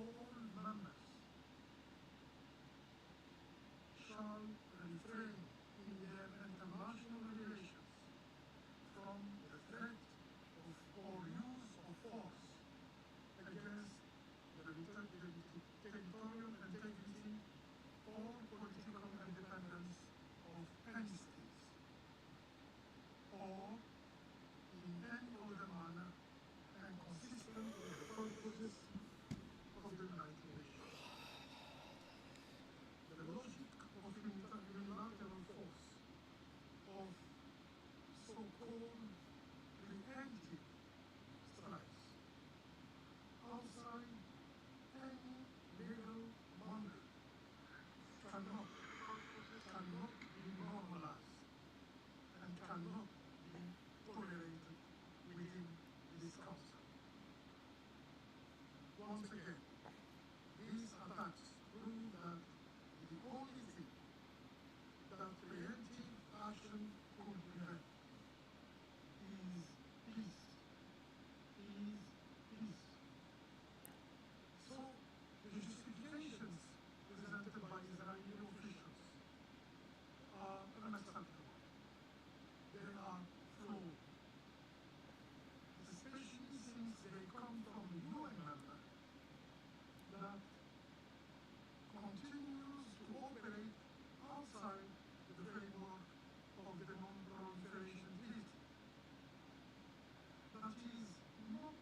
all members shall refrain in their international relations from the threat of or use of force against the territorial integrity or political independence of any state, or in any other manner and consistent with the purposes of the United Nations. The logic of unilateral force, of so-called preemptive strikes, outside any legal boundary cannot be normalized and cannot be tolerated within this Council. Once again, these attacks prove that the only thing that preemptive action could prevent is peace. So, the justifications presented by Israeli officials are unacceptable. They are flawed, especially since they come from a UN member that continues to operate outside the framework of the Non-Proliferation Treaty, that is not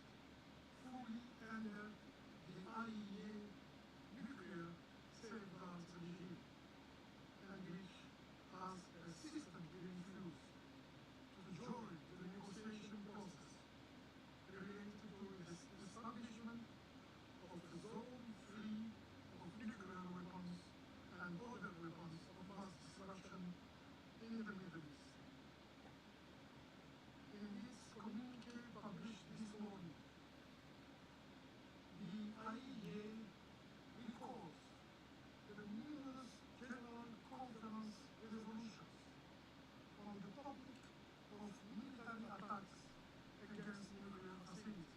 fully under the IAEA nuclear safeguards regime, and which has persistently refused to join the negotiation process related to the establishment of a zone free of nuclear weapons and other weapons of mass destruction in the Middle East. In its communique published this morning, the IAEA recalls the numerous General Conference resolutions on the topic of military attacks against nuclear facilities,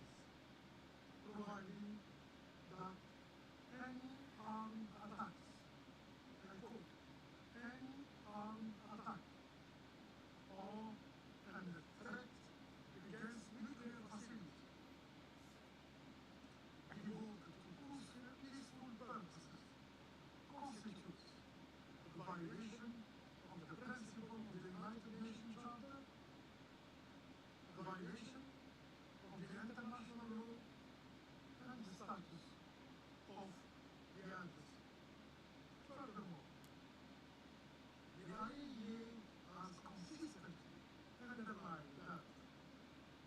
providing that any armed attacks, I quote, any armed attack or and the threat against nuclear facilities devoted to peaceful purposes constitutes a violation of the principle of the United Nations Charter, a violation of the international law, and the status of the adversary. Furthermore, the IAEA has consistently underlined that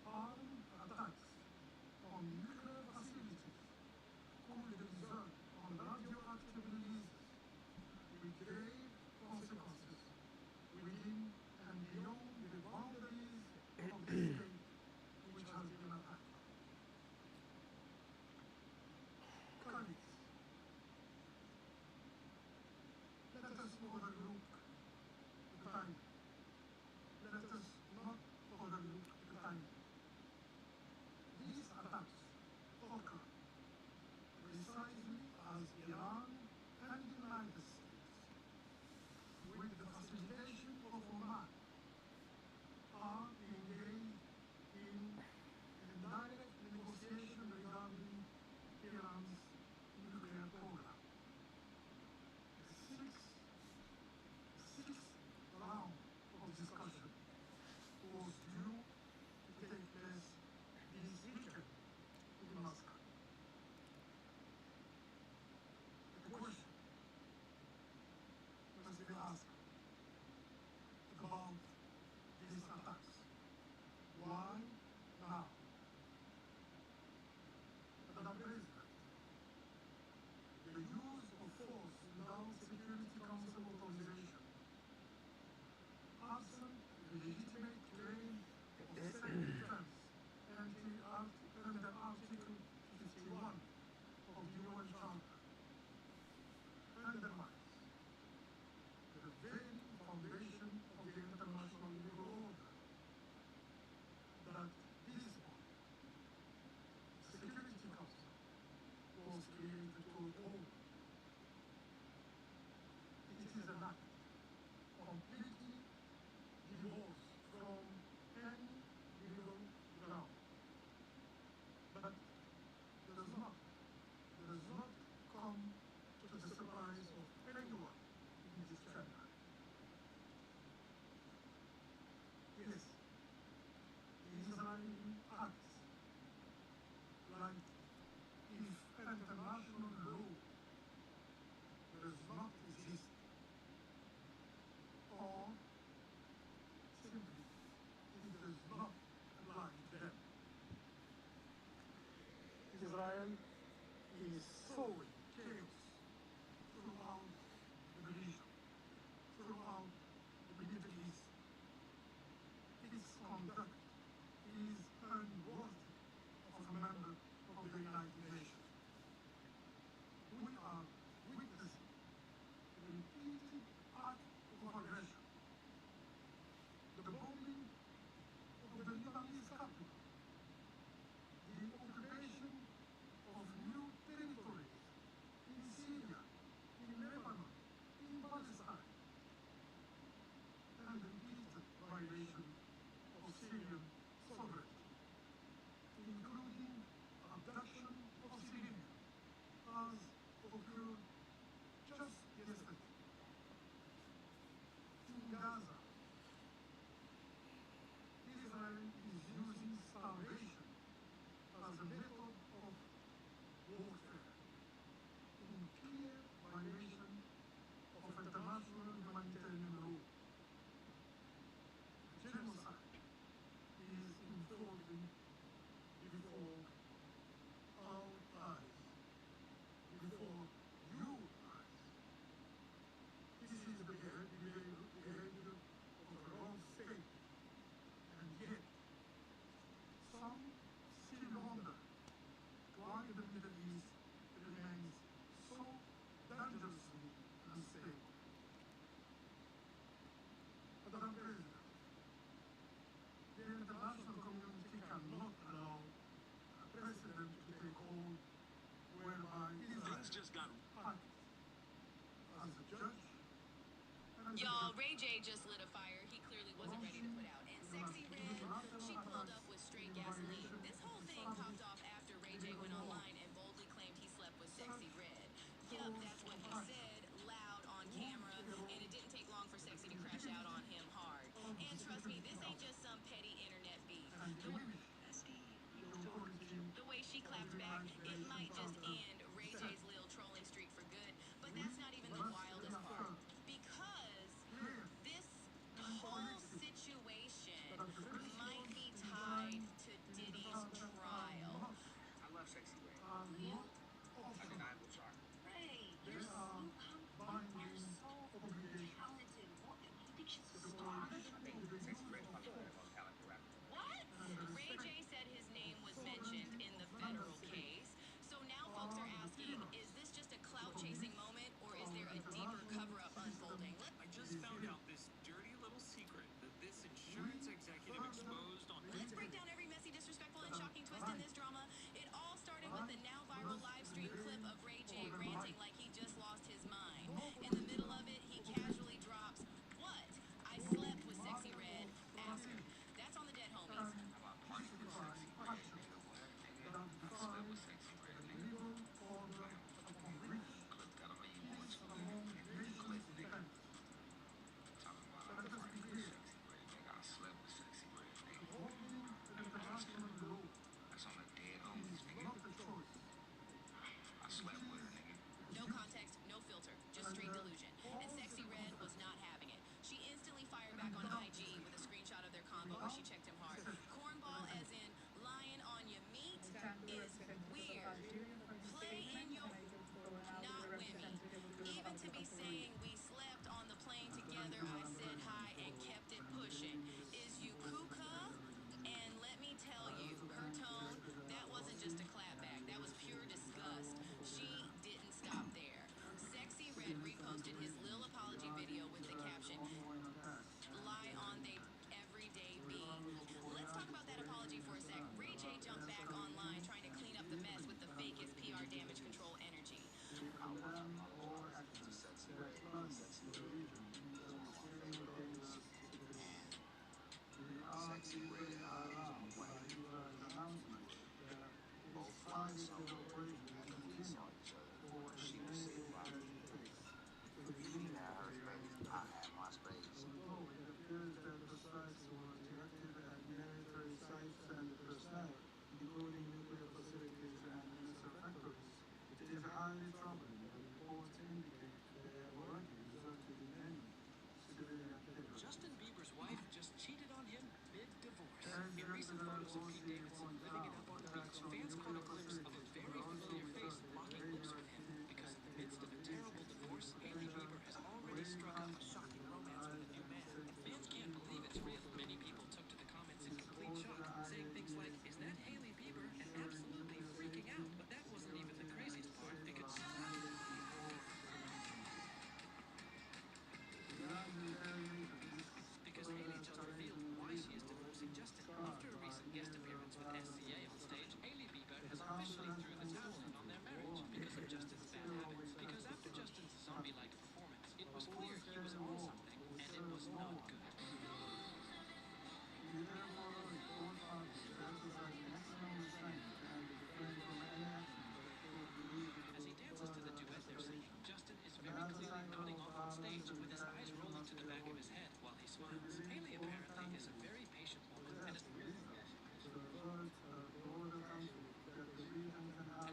armed attacks on nuclear facilities could result on radioactive releases with grave consequences within and beyond the boundaries of the state which has been attacked. Colleagues, let us overlook the timing. Let us not overlook the timing. These attacks occur precisely as Iran and the United States, with the facilitation of Oman, are engaged in a direct negotiation regarding Iran's nuclear program. The sixth round of discussion was due to take place this weekend in Moscow. The question must be asked about these attacks. Why now? Madam President, the use of force without Security Council authorization, absent a legitimate claim of self-defense under Article 51 of the UN Charter, undermines the very foundation of the international legal order that this body, the Security Council, was created Israel is sowing chaos throughout the region, throughout the Middle East. Its conduct is unworthy of a member of the United Nations. We are witnessing a repeated act of aggression. The bombing of the Lebanese capital, the occupation of new territories in Syria, in Lebanon, in Palestine, and the repeated violation of Syrian sovereignty, including abduction of civilians, as occurred just yesterday. In Gaza, Israel is using starvation as a method of warfare, in clear violation of international humanitarian law. Genocide is unfolding before our eyes, before your eyes. This is the behavior of a wrong state, and yet some still wonder why the Middle East remains so dangerously unstable. Madam President, the international community cannot allow a precedent to take hold whereby Israel Things just got acts as a judge and a Y'all, jury. Ray J just lit a fire he clearly wasn't ready to put out. And Sexy Red, she pulled up with straight gasoline. This whole thing popped off after Ray J went online and boldly claimed he slept with Sexy Red. Yup, that's what he said, loud on camera, and it didn't take long for Sexy to crash out on him hard. And trust me, this ain't just some petty internet beef. And diminish the authority The way she clapped back, it might just end Ray J's little trolling streak for good, but that's not even the wildest part. Because this whole situation might be tied to Diddy's trial. I love Sexy Red. Do you? Undeniable charm. Ray, There are binding obligations. talented. What? You think she's a The star? prohibition of the Sexy use Red of probably the force most talented rapper. What? and the Ray respect J said his name was sovereignty mentioned in the of member federal states case, so now folks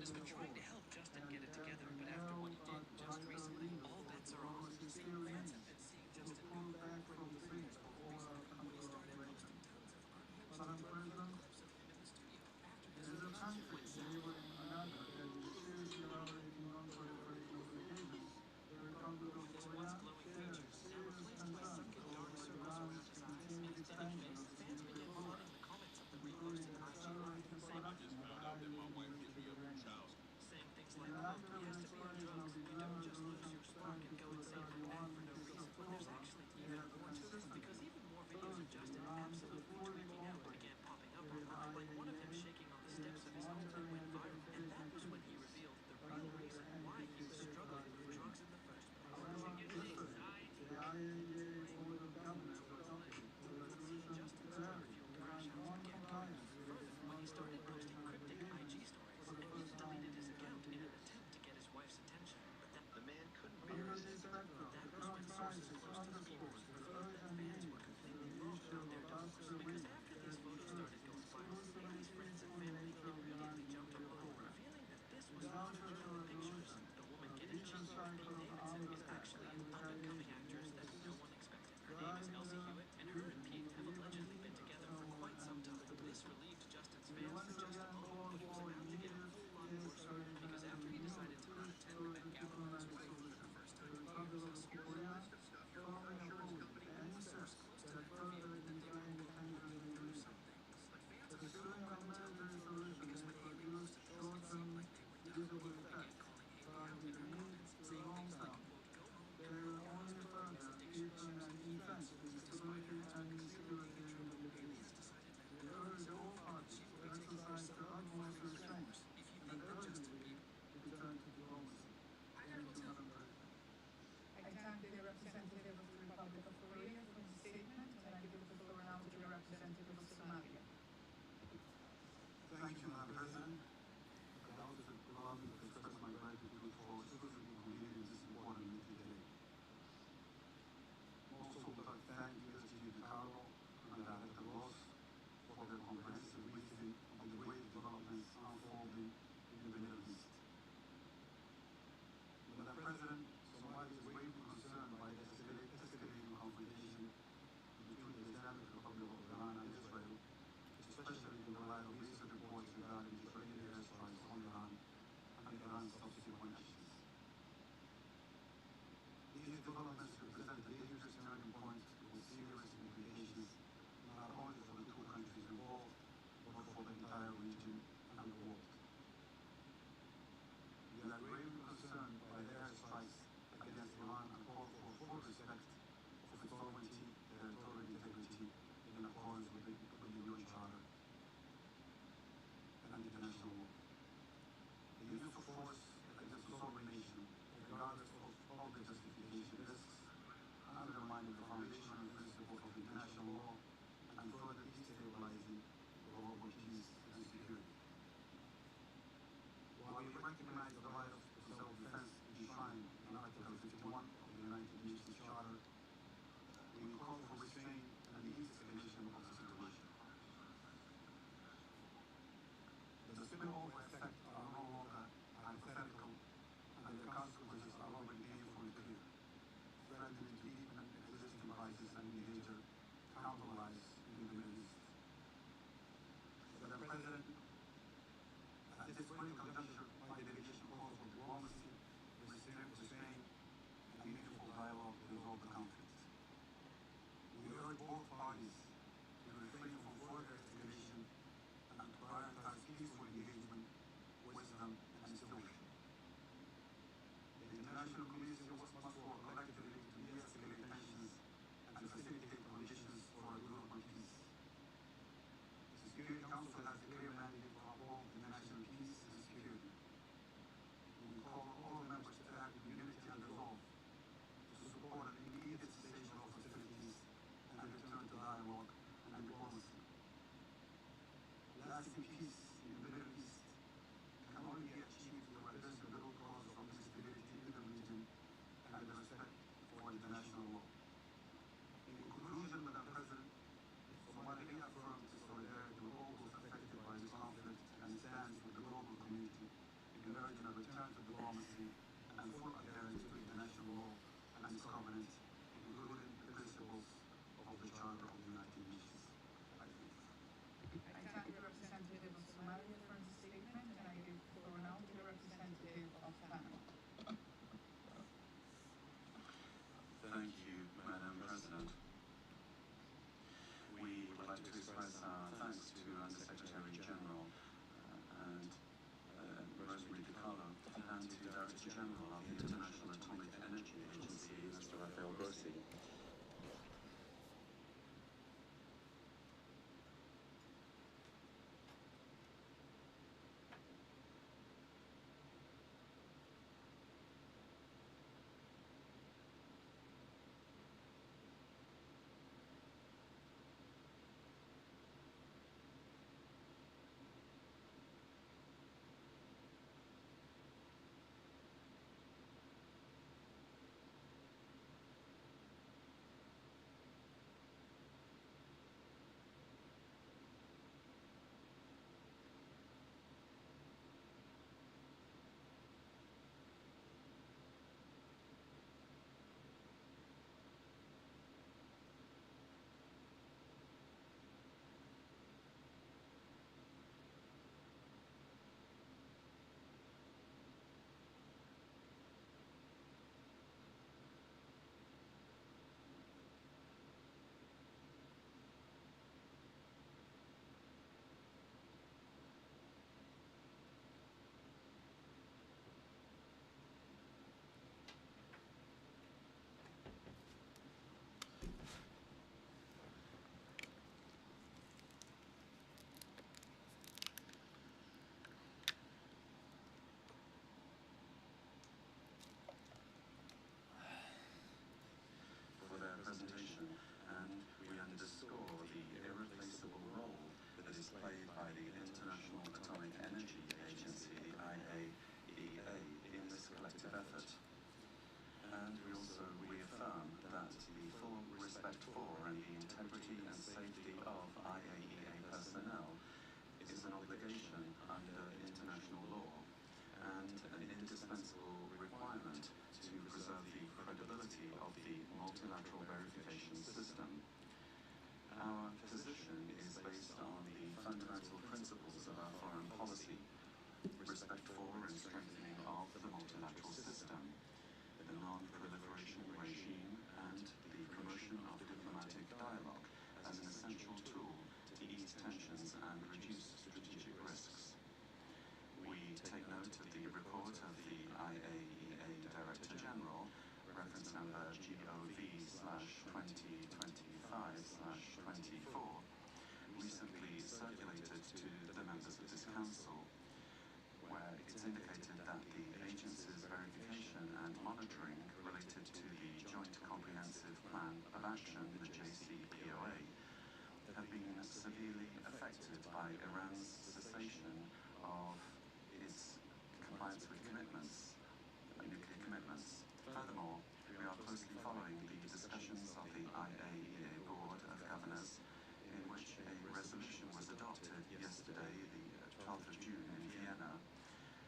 has been trying to help Justin get it together, but after what he did just recently, all bets are off. Fans have been seeing Justin go back from the singles before recently when he started posting tons of unhinged drug clips of him in the studio after his relationship went south. His once glowing features now replaced by sunken dark circles around his eyes and his dead face, fans began flooding the comments of the reposted IG Live, saying I just found out that my wife hit me up from Charleston. saying things like, look, he has to be on drugs. You don't just lose your spark and go insane from that for no reason. When there's actually even more to this, because even more videos of Justin absolutely tweaking out began popping up online, like one of him shaking on the steps of his home that went viral. And that was when he revealed the real reason why he was struggling with drugs in the first place. Justin's drug-fueled crash outs began going even further when he started posting cryptic IG stories and even deleted his account in an attempt to get his wife's attention. But that the man couldn't be resisted. But that was when sources close to the Beavers revealed that fans were completely wrong about their divorce. Because after these photos started going viral, Haley's friends and family immediately jumped online, revealing that this was not legitimate pictures. The woman getting cheeky with Pete Davidson is actually an up-and-coming actress that no one expected. Her name is Elsie Hewitt, and her and Pete have allegedly been together for quite some time. This relieved Justin's fans for just a moment, but he was about to get a whole lot worse, because after he decided to not attend the Met Gala with his wife for the first time in years, Here's a list of stuff your car insurance company and one source close to him revealed that they were both working through some things. But fans are still going to tell the truth, because when Haley posted this, it seemed like they were done. People began calling Haley out in her comments, saying things like, quote, go home, girl, your husband has addiction issues and he needs you. Despite her husband clearly being in trouble, Haley has decided that whatever is going on, she will be taking her son home for a divorce. If you think that Justin Bieber... I gotta go tell them. I thank the representative of the Republic of Korea for his statement, and I give the floor now to the representative of Somalia. Thank you, Madam President. I also allow me to express my gratitude for swiftly completing this important meeting today. Also, would like to thank USG DiCarlo and Director Ross for their comprehensive briefing on the way developments unfolding in the Middle East. Madam President, Somalia is gravely concerned by the escalating confrontation between the Islamic Republic of Iran and Israel, especially in the light of recent reports regarding Israeli airstrikes on Iran and Iran's subsequent actions. These developments represent a dangerous turning point with serious implications not only for the two countries involved, but for the entire region and the world. We are gravely concerned by the airstrikes against Iran and call for full respect of its sovereignty, territorial integrity in accordance with the UN Charter and international law. The use of force against a sovereign nation, regardless of all the justification, risks undermining the foundational principles of international law and further destabilizing global peace and security. While we recognize the right of self-defense enshrined in Article 51 of the United Nations Charter, we call for restraint and de-escalation of the situation. The spillover effects are no longer hypothetical, and the consequences are already painful and clear, threatening to deepen existing crisis and endanger counter-allies in the Middle East. Madam President, at this critical juncture, my delegation calls for diplomacy, restraint, and meaningful dialogue to resolve the conflict. We urge both parties to refrain from further escalation and to prioritize peaceful engagement, wisdom, and stewardship. The international community must work collectively to de-escalate tensions and facilitate conditions for a durable peace Covenant, including the principles of the Charter of the United Nations. I think. I thank the representative of Somalia for his statement, and I give the floor now to the representative of Panama. Thank you, Madam President. We would like to express our thanks to Undersecretary General and Rosemary DiCarlo and to Director General of the International Atomic Energy Agency, Mr. Rafael Grossi. Presentation, and we underscore the irreplaceable role that is played by the International Atomic Energy Agency, the IAEA, in this collective effort. And we also reaffirm that the full respect for and the integrity and safety of IAEA personnel is an obligation under international law and an indispensable requirement to preserve the credibility of the multilateral verification system. Our position is based on the fundamental principles of our foreign policy, respect for and strengthening of the multilateral system, the non-proliferation regime, and the promotion of diplomatic dialogue as an essential tool to ease tensions and reduce strategic risks. We take note of the report of the IAEA Director General, reference number GOV/2025/24, recently circulated to the members of this Council, where it's indicated that the agency's verification and monitoring related to the Joint Comprehensive Plan of Action, the JCPOA, have been severely affected by Iran's cessation of its compliance with commitments, nuclear commitments. Furthermore, we are closely following the discussions of the IAEA Board of Governors, in which a resolution was adopted yesterday, the 12th of June in Vienna,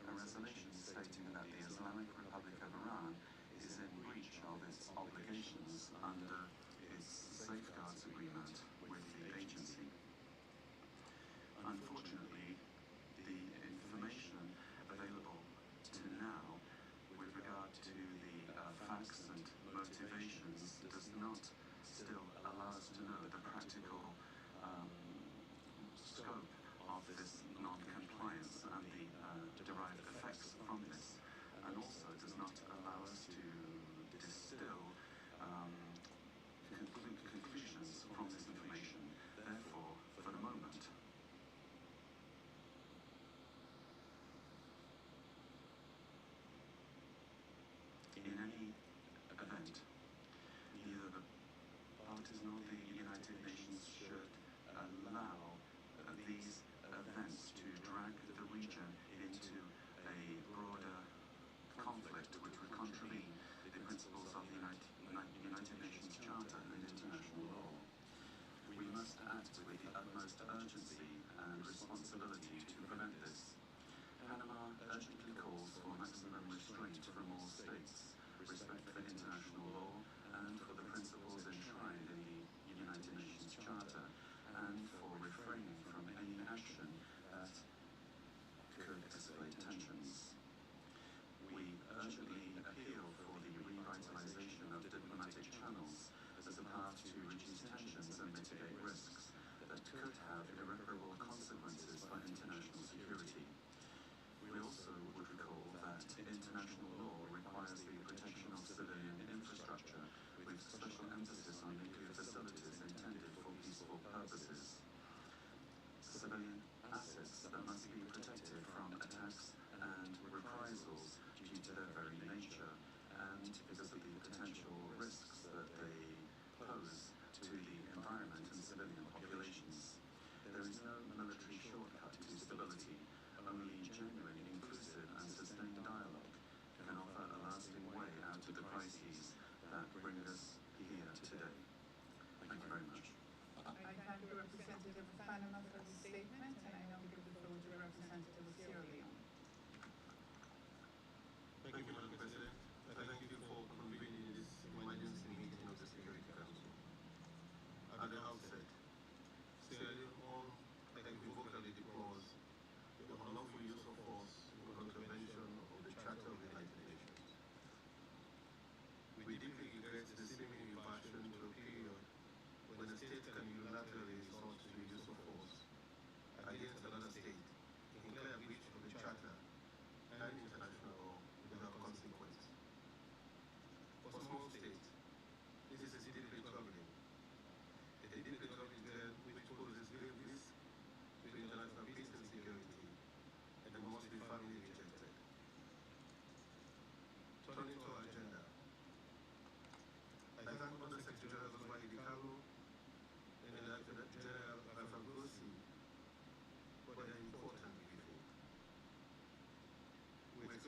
a resolution stating that the Islamic Republic of Iran is in breach of its obligations under its Safeguards Agreement with the agency. Unfortunately, the information available to now with regard to the facts and motivations does not still allow us to know the practical scope of this non-compliance and the derived effects from this, and also does not allow us to distill conclusions from this information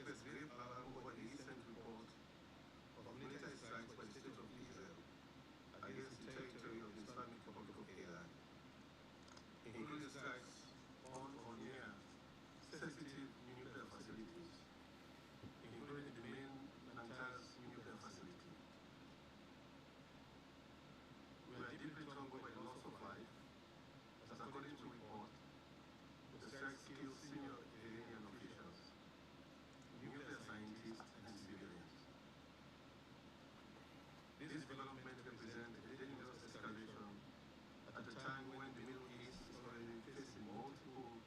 expressed grave alarm over the recent report of military strikes by the State of Israel against the territory of the Islamic Republic of Iran, including strikes on or near sensitive nuclear facilities, including the main Natanz nuclear facility. We are deeply troubled by the loss of life, as according to report, the strikes killed senior Iranian officials, nuclear scientists, and civilians. This development represents a dangerous escalation at a time when the Middle East is already facing multiple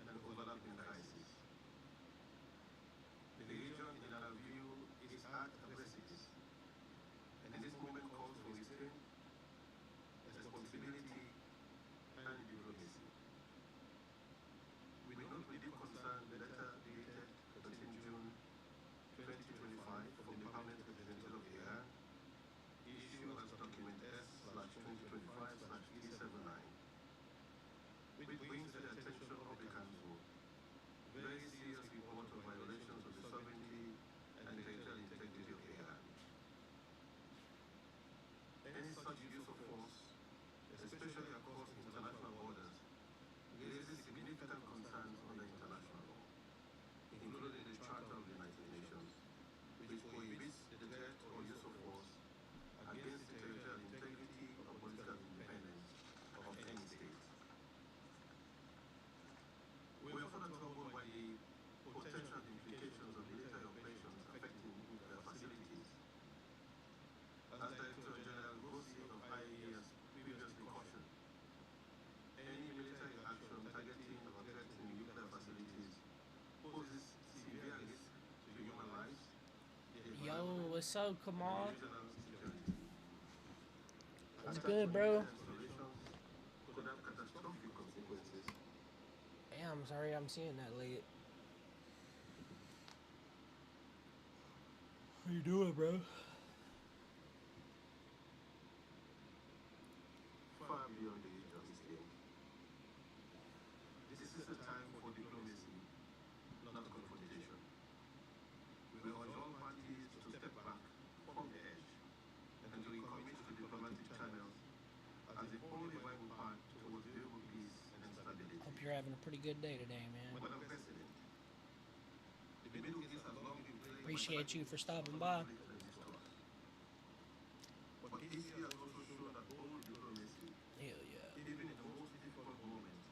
and overlapping crises. The region, in our view, is at a precipice, and this moment calls for restraint, responsibility, and diplomacy. We note with deep concern the letter dated 13 June 2025 from the Permanent Representative of Iran, issued as document S/2025/379, which brings to the attention of the Council very serious report of violations of the sovereignty and territorial integrity of Iran. Any such use of force, especially across international borders, raises significant concerns under international law, including the Charter of the United Nations, which prohibits the threat or use of force against the territorial integrity or political independence of any state. We are further troubled by the potential implications of military operations affecting nuclear facilities. As Director General Grossi of IAEA has previously cautioned, any military action targeting or threatening nuclear facilities poses severe risk to human lives, the Yo, environment, what's up, and Kamal? regional security. What's Attacks good, on bro? nuclear installations could have catastrophic consequences. Yeah, I'm sorry I'm seeing that late. How you doing, bro? Far beyond the age of his game. This is a time for diplomacy, not confrontation. We urge all parties to step back from the edge and to recommit to diplomatic channels as the only viable path towards durable peace and stability. Hope you're having a pretty good day today, man. Madam President, the Middle East has long been plagued by Appreciate you for stopping conflict by. and distrust. But history has also shown that bold diplomacy, Hell yeah. even in the most difficult moments,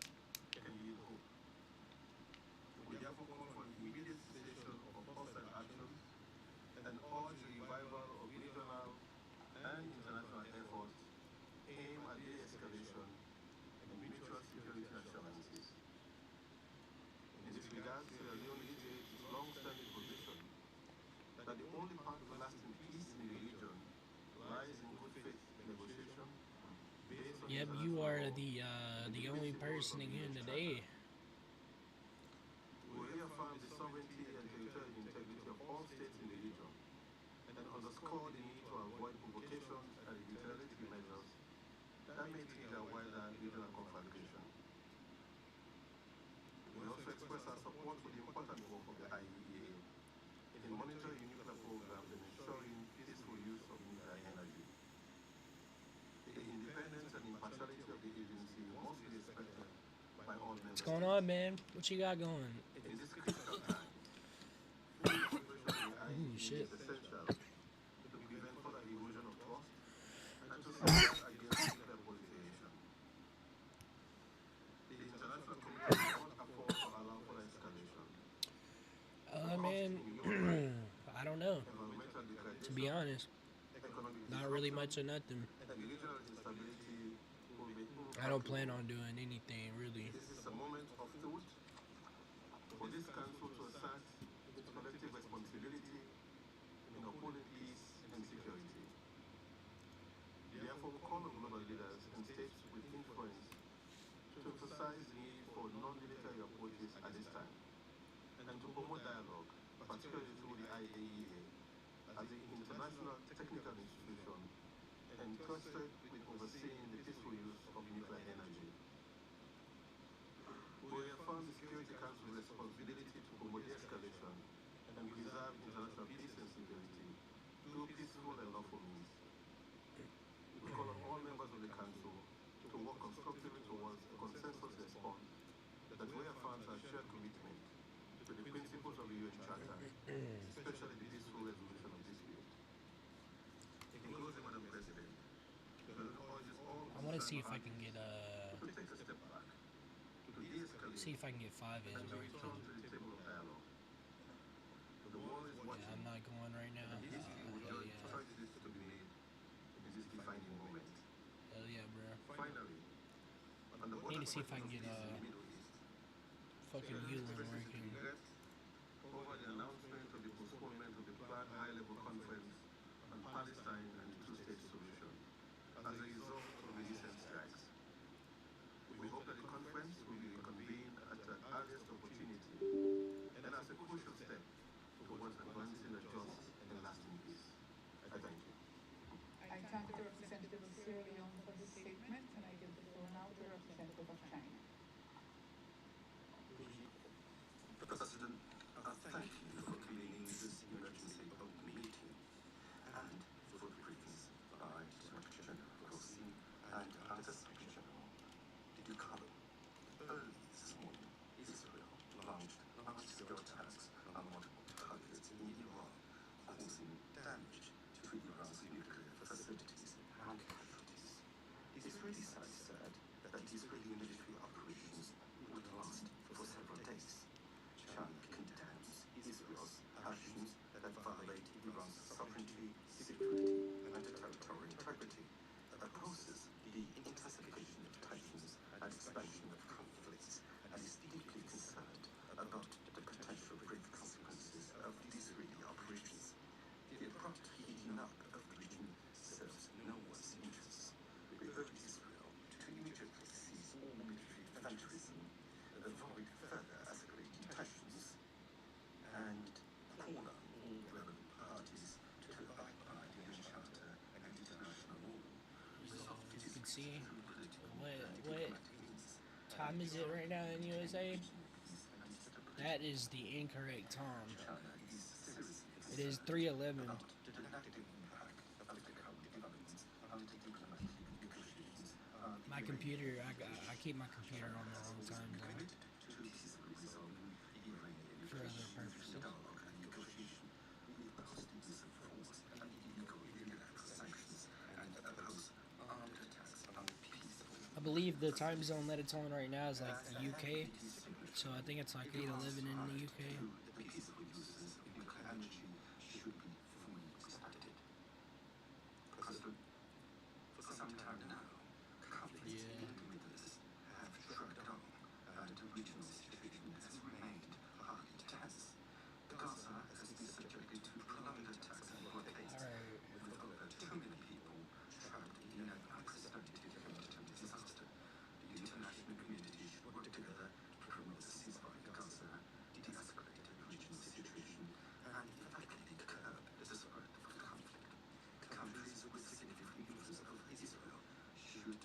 can yield hope. We therefore call for the immediate cessation of hostile actions and urge the revival of regional and international efforts aimed at de-escalation and mutual security assurances. In this regard, Sierra Leone reiterates its long-standing position that the only path to lasting peace in the region lies in good faith negotiation based on Yep, international you are law the and the the only principles person of the again UN today. Charter. We reaffirm the sovereignty and territorial integrity of all states in the region and underscore the need to avoid provocations and retaliatory measures that may trigger wider regional conflagration. We also express our support for the important work of the IAEA in monitoring nuclear programs and ensuring peaceful use of nuclear energy. The independence and impartiality of the agency must be respected by all members. What's going on, man? What you got going? In this critical time, full cooperation with the IAEA shit. is essential to prevent further erosion of trust and to safeguard against nuclear proliferation. The international community cannot afford to allow further escalation. Man, I don't know. Environmental degradation, To be honest, economic not really disruption, much of nothing. and regional instability will be I don't plan impactful. on doing anything really. This is a moment of truth for this council to assert its collective responsibility in upholding peace and security. Therefore, we call on global leaders and states with influence to emphasize the need for non-military approaches at this time and to promote dialogue, particularly through the IAEA as the international technical institution entrusted with overseeing the peaceful use of nuclear energy. We reaffirm the Security Council's responsibility to promote de-escalation and what their lawful means. We call on all members of the Council to work constructively towards a consensus response that reaffirms our shared commitment to the principles of the UN Charter, especially the peaceful resolution of disputes. In closing, Madam President, I want to see if I can get to take a step back, to de-escalate, see if I can get 5 in and to where I return can. to the table of dialogue. The world is watching. Yeah, I'm not going right now. And this is Hell the yeah. choices to be made in this defining moment. Hell yeah, bro. Finally, on the Need to see if I can get Middle East, fucking Yulin where I can. over the announcement of the postponement of the planned high-level conference on Palestine and the two-state solution as a result of the recent strikes. We hope that the conference will be reconvened at the earliest opportunity and as a crucial step towards advancing a just and lasting peace. I thank you. I thank the representative of Sierra Leone for his statement, and I give the floor now to the representative of China. President, thank you for convening this emergency open meeting and for the briefings by Director General Rossi and Undersecretary General Ducalo. Early this morning, Israel launched large-scale attacks on multiple targets in Iran, causing damage to Iran's nuclear facilities and casualties. Israeli side said that the Israeli military operations would last for several days. China condemns Israel's actions that violate Iran's sovereignty, security, and territorial integrity, opposes the intensification of tensions and expansion of conflicts, and is deeply concerned about the potential grave consequences of the Israeli operations. The abrupt heating up of the region serves no one's interests. We urge Israel to immediately cease all military infanterism, avoid further escalating tensions, and call on all relevant parties to abide by the UN Charter and international law. Resolve As you can see, through political what and diplomatic means. time is it right now in USA? That is the incorrect time. China is seriously It is 3:11. about the negative impact of the current developments on the diplomatic negotiations on My computer, I keep my computer on the wrong time zone committed to peacefully resolving Iranian for other purposes. dialogue and negotiation. We oppose the use of force and illegal unilateral sanctions and oppose armed attacks on peaceful. I believe the time zone that it's on right now is like the UK, so I think it's like 8:11 in the UK. The peaceful uses of nuclear energy should be fully respected. President, for some time now, conflicts in the Middle East have dragged on, and the regional situation has remained highly tense. Gaza has been subjected to prolonged attacks and blockades, Alright, with over 2 million people trapped in an unprecedented humanitarian disaster. The international community should work together to promote a ceasefire in Gaza, de-escalate the regional situation, and effectively curb the spread of the conflict. Countries with significant influence over Israel should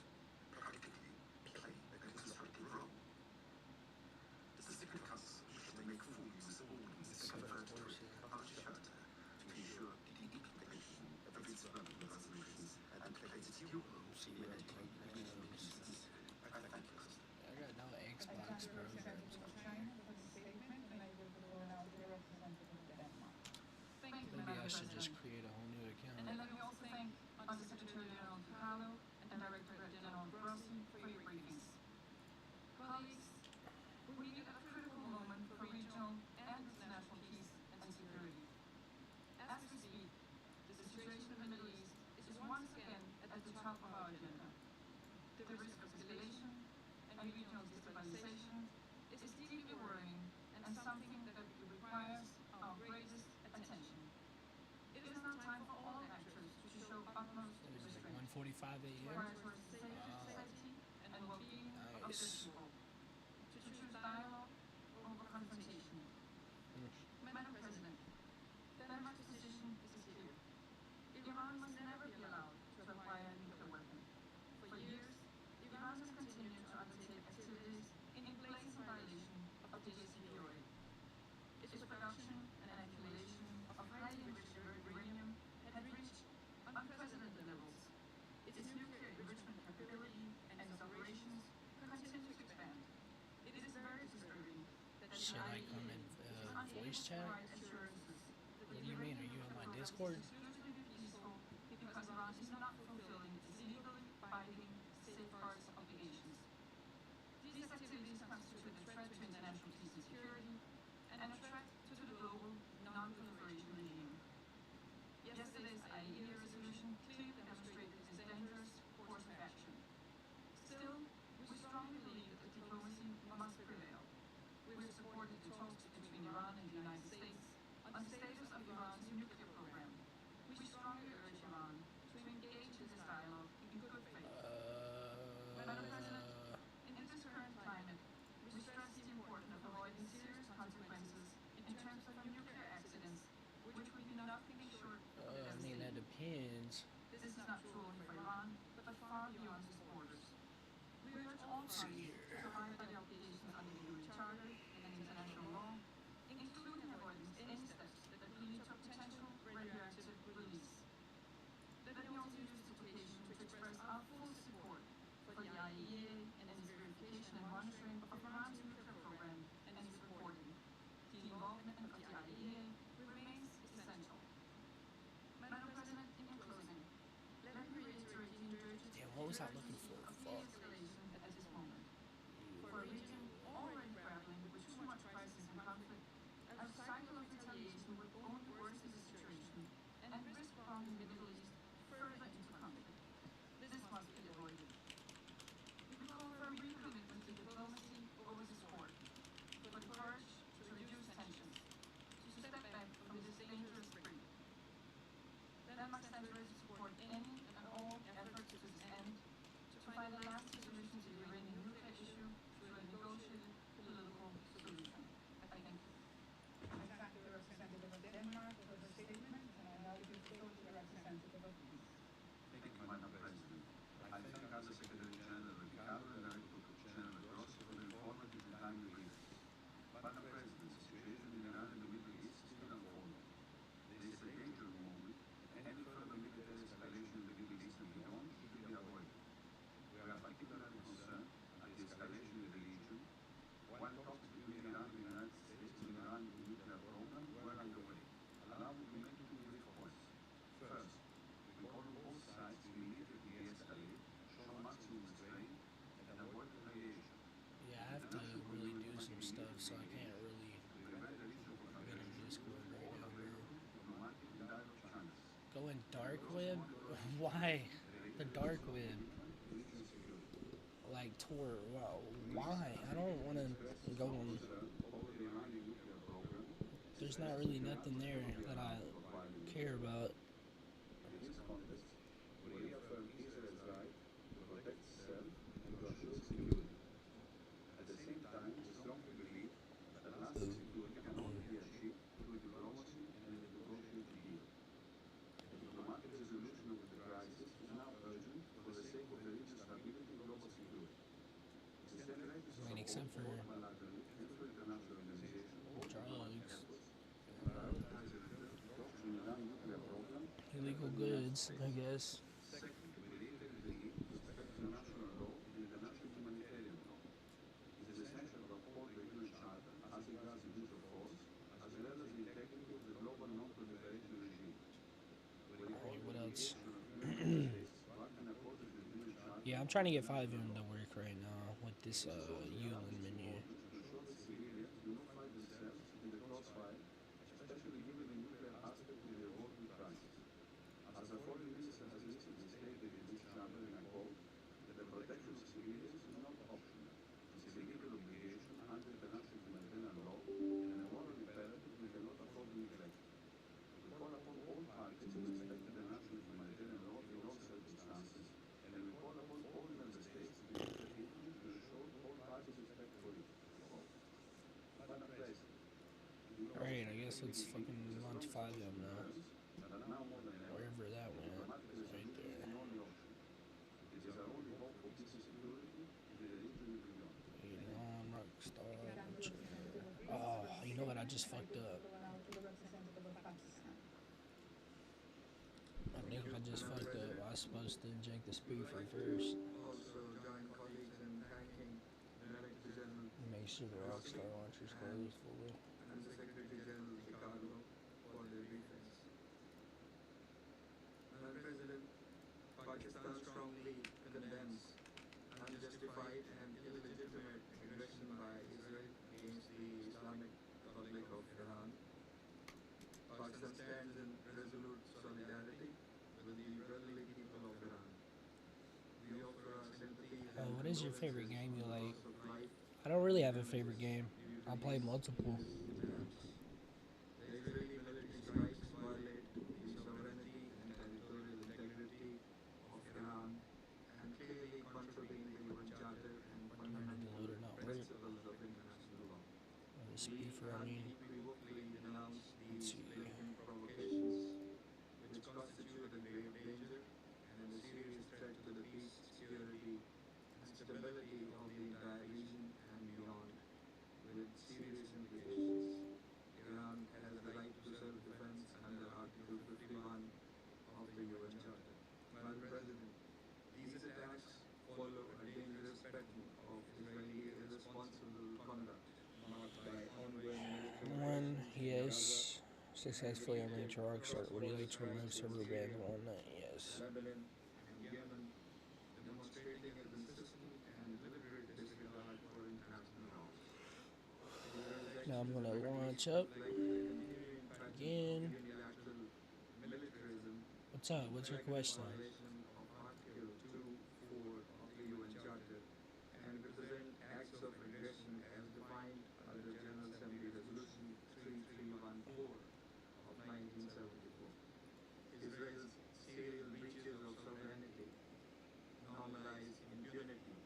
practically play a constructive role. The Security Council should make full use of all means to convert to a large charter to ensure the implementation of its relevant resolutions and play its due role in maintaining regional peace and security. I thank you. I got no I Xbox thank the programs representative of on. China for his statement, and I give the floor now to the representative of Denmark. Thank you, Maybe Madam I should just President. create a whole new account. And let me also thank Undersecretary General Ducalo and Director General Grossi for your briefings. Colleagues, we are at a critical moment for regional and international peace and security. As we speak, the situation in the Middle East is once again at the top of our agenda. The risk of escalation and regional destabilization is deeply worrying and something that requires our greatest attention. It is now time for all actors to show utmost What is it, restraint, 1:45 a.m.? prioritize safety and well-being of the Nice. people, to choose dialogue over confrontation. Madam President, Denmark's position is clear. Iran must never be allowed to acquire a nuclear weapon. For years, Iran has continued to undertake activities in blatant violation of the JCPOA. Its production and accumulation of highly enriched uranium had reached voice chat? provide assurances that What do you mean? Are you on my Discord? exclusively peaceful because Iran is not fulfilling its legally binding safeguards obligations. These activities constitute a threat to international peace and security and a threat to the global non-proliferation regime. Yesterday's IAEA resolution clearly demonstrated this dangerous course of action. Still, we strongly believe that diplomacy must prevail. We have supported the talks between Iran and the United States on the status of Iran's nuclear program. We strongly urge Iran to engage in this dialogue in good faith. Madam President, in this current climate, we stress the importance of avoiding serious consequences in terms of nuclear accidents, which would be nothing short of I mean, that depends. This is not true only for Iran, but far beyond its borders. We urge all parties to abide by the obligations under the UN Charter and international law, including avoiding any steps that could lead to a potential radioactive release. Let me also use this occasion to express our full support for the IAEA and its verification and monitoring of Iran's nuclear program and its reporting. The involvement of the IAEA remains essential. Madam President, in closing, let me reiterate the urgency Damn, what was I looking for? of Fuck. de-escalation at this moment. For a region already grappling with too much crisis and conflict, a cycle of retaliation would only worsen the situation and risk plunging the Middle East further into conflict. This must be avoided. We call for a recommitment to diplomacy over support, for the courage to reduce tensions, to step back from this dangerous spree. Denmark stands ready to support any and all efforts to this end, to find a lasting solution to the Iranian nuclear issue through a negotiated political solution. I thank you. I thank the representative of Denmark for her statement, and I now give the floor to the representative of Greece. Thank you, Madam President. I thank Under Secretary General Ricardo and Director General Grossi for the informative and timely briefings. Madam President, the situation in Iran and the Middle East is still unfolding. There is a danger moment, and any further military escalation in the Middle East and beyond should be avoided. We are particularly concerned at the escalation in the region, while talks between Iran and the United States and Iran nuclear program were underway. Allow me to make two brief points. First, we call on both sides to immediately de-escalate, show maximum restraint, and avoid retaliation. Yeah, I have to really do some stuff, so I can't really Prevent the issue of get in Discord right all now. available diplomatic and dialogue channels. Go in dark web? Why? The dark web. Like Tor. Wow. Why? I don't want to go on. There's not really nothing there that I care about. In this context, we reaffirm Israel's right to protect itself and to assure security. At the same time, we strongly believe that lasting security can only be achieved through diplomacy and a negotiated deal. The diplomatic resolution of the crisis is now urgent for the sake of the region's stability and global security. We stand ready to I mean, except for bilateral and through international organizations, drugs, prioritize the talks on Iran nuclear program. illegal goods, I guess. Second, we reiterate the need to respect international law and international humanitarian law. It is essential to uphold the UN Charter as regards the use of force, as well as the integrity of the global non-proliferation regime. We recall Alright, what the else? mediation of the United States to act in accordance with the UN Charter. Yeah, I'm trying to get 5M to work right now with this Yulin menu. To ensure that civilians do not find themselves in the crossfire, especially given the nuclear aspect of the evolving crisis. As the foreign minister has recently stated in this chamber, and I quote, that the protection of civilians is not optional. It is a legal obligation under international humanitarian law and a moral imperative we cannot afford to neglect. We call upon all parties to respect international humanitarian law in all circumstances, and we call upon all member states to take their duty to ensure all parties respect for it. Madam President, Alright, I guess let's fucking launch 5M now. that are now more than ever, Wherever that went. diplomatic Right resolution is there. the only option. It is our only hope for peace and security in the region and beyond. Elon Rockstar. I thank the representative of Greece. Oh, you know what? I just fucked up. The floor now to the representative of Pakistan. I think I just fucked up. I was supposed to inject the spoofer first. Also join colleagues in thanking Director General Make sure the Rockstar launcher's closed fully. and the Secretary General Pakistan stands in resolute solidarity with the brotherly people of Iran. We offer our sympathies and What is your favorite condolences game on you the like? loss of life I don't really have a and favorite illness game. due to I play these multiple. heinous attacks. The Israeli military strikes violate the sovereignty and territorial integrity of Iran and clearly contravene the UN Charter and fundamental Loader not work. principles of international law. The We speaker, I mean. unequivocally denounce Let's these see. blatant provocations, which constitute a grave danger and a serious threat to the peace, security, and stability of the entire region and beyond, with serious implications. Iran has the right to self-defense under Article 51 of the UN Charter. Madam President, these attacks follow a dangerous pattern of Israeli irresponsible conduct marked by ongoing military One, operations in Gaza yes. and Successfully on repeated major arc start. Would you cross-border like to remove strikes in server ban Syria, on that? Yes. Lebanon, and Yemen, demonstrating a consistent and deliberate disregard for international law. Israel's Now I'm actions gonna in the Middle East launch up reflect a continuing pattern of again. unilateral militarism, What's up? What's your flagrant question? violation of Article 2(4) of the UN Charter, and represent acts of aggression as defined under General Assembly Resolution 3314 of 1974. Israel's serial breaches of sovereignty normalize impunity,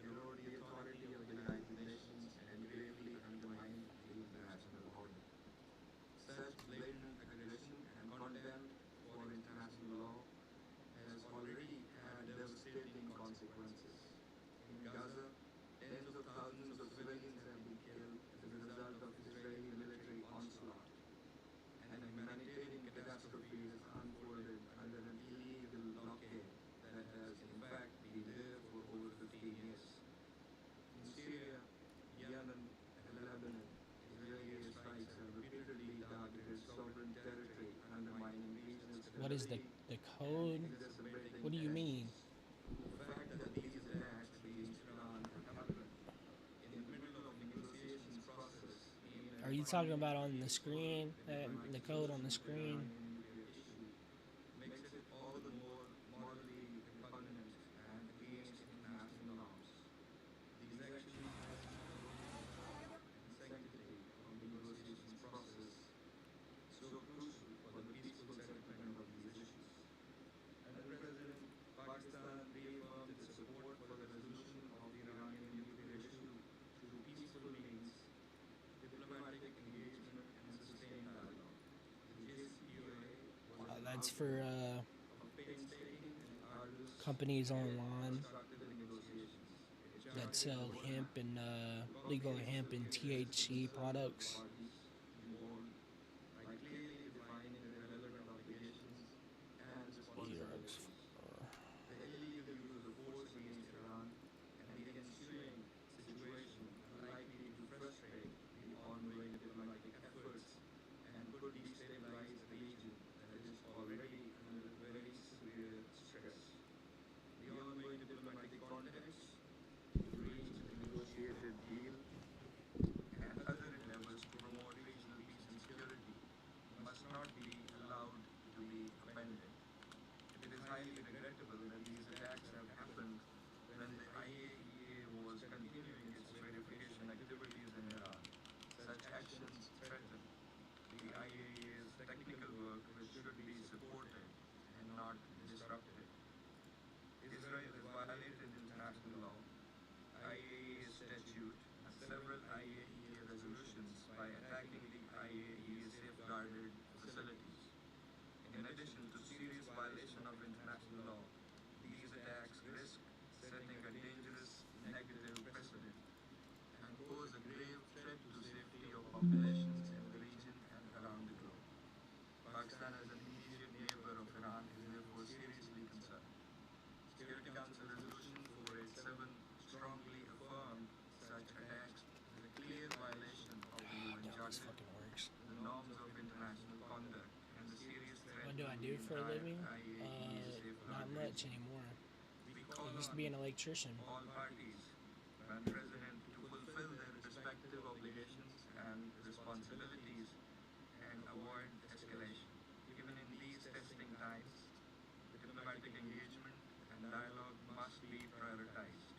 erode the authority of the United Nations, and gravely undermine the international order. Such blatant aggression and contempt for international law has already had devastating consequences. In Gaza, tens of thousands of civilians have been killed as a result of Israeli military onslaught. And a humanitarian catastrophe has unfolded under an illegal blockade that has in fact been there for over 15 years. In Syria, Yemen, and Lebanon, Israeli airstrikes have repeatedly targeted sovereign territory, undermining regional What is stability the code? and exacerbating What do you mean? tensions. The fact that these attacks against Iran have happened in the middle of negotiations process aimed at Are you talking finally about on the reaching screen? a diplomatic The code on the solution to the screen? Iranian nuclear issue makes it all the more morally repugnant and against international norms. These actions undermine the integrity and sanctity of the negotiations process, so crucial for the peaceful settlement of these issues. Madam President, Pakistan reaffirmed its support for the resolution of the Iranian nuclear issue through peaceful means, diplomatic engagement, and sustained dialogue. The JCPOA was an That's for outgrowth of painstaking and arduous companies yet online constructive negotiations. It that charted a sell hemp roadmap and to legal cultivate hemp and surveillance to the THC concerns of the products. parties involved by clearly defining the relevant obligations and responsibilities. The illegal use of force against Iran and the ensuing situation are likely to frustrate the ongoing diplomatic efforts and could destabilize a region that is already under very severe stress. The ongoing diplomatic context to reach a negotiated deal and other endeavors to promote regional peace and security must not be allowed to be upended. It is highly regrettable that these attacks have happened when the IAEA was continuing its verification activities in Iran. Such actions threaten the IAEA's technical work, which should be supported and not disrupted. Israel has violated international law, IAEA statute, and several IAEA resolutions by attacking the IAEA safeguarded facilities. In addition to serious violation of international law, these attacks risk setting a dangerous negative precedent and pose a grave threat to safety of populations in the region and around the globe. Pakistan, as an immediate neighbor of Iran, is therefore seriously concerned. Security Council Resolution 487 strongly affirmed such attacks as a clear violation of the UN This Charter, fucking works. the norms of international conduct, and the serious threat What do to I the do for a entire living? IAEA Not safeguard much region. anymore. We I call used to on be an electrician. all parties, Madam President, to fulfill their respective obligations and responsibilities and avoid escalation. dialogue must be prioritized.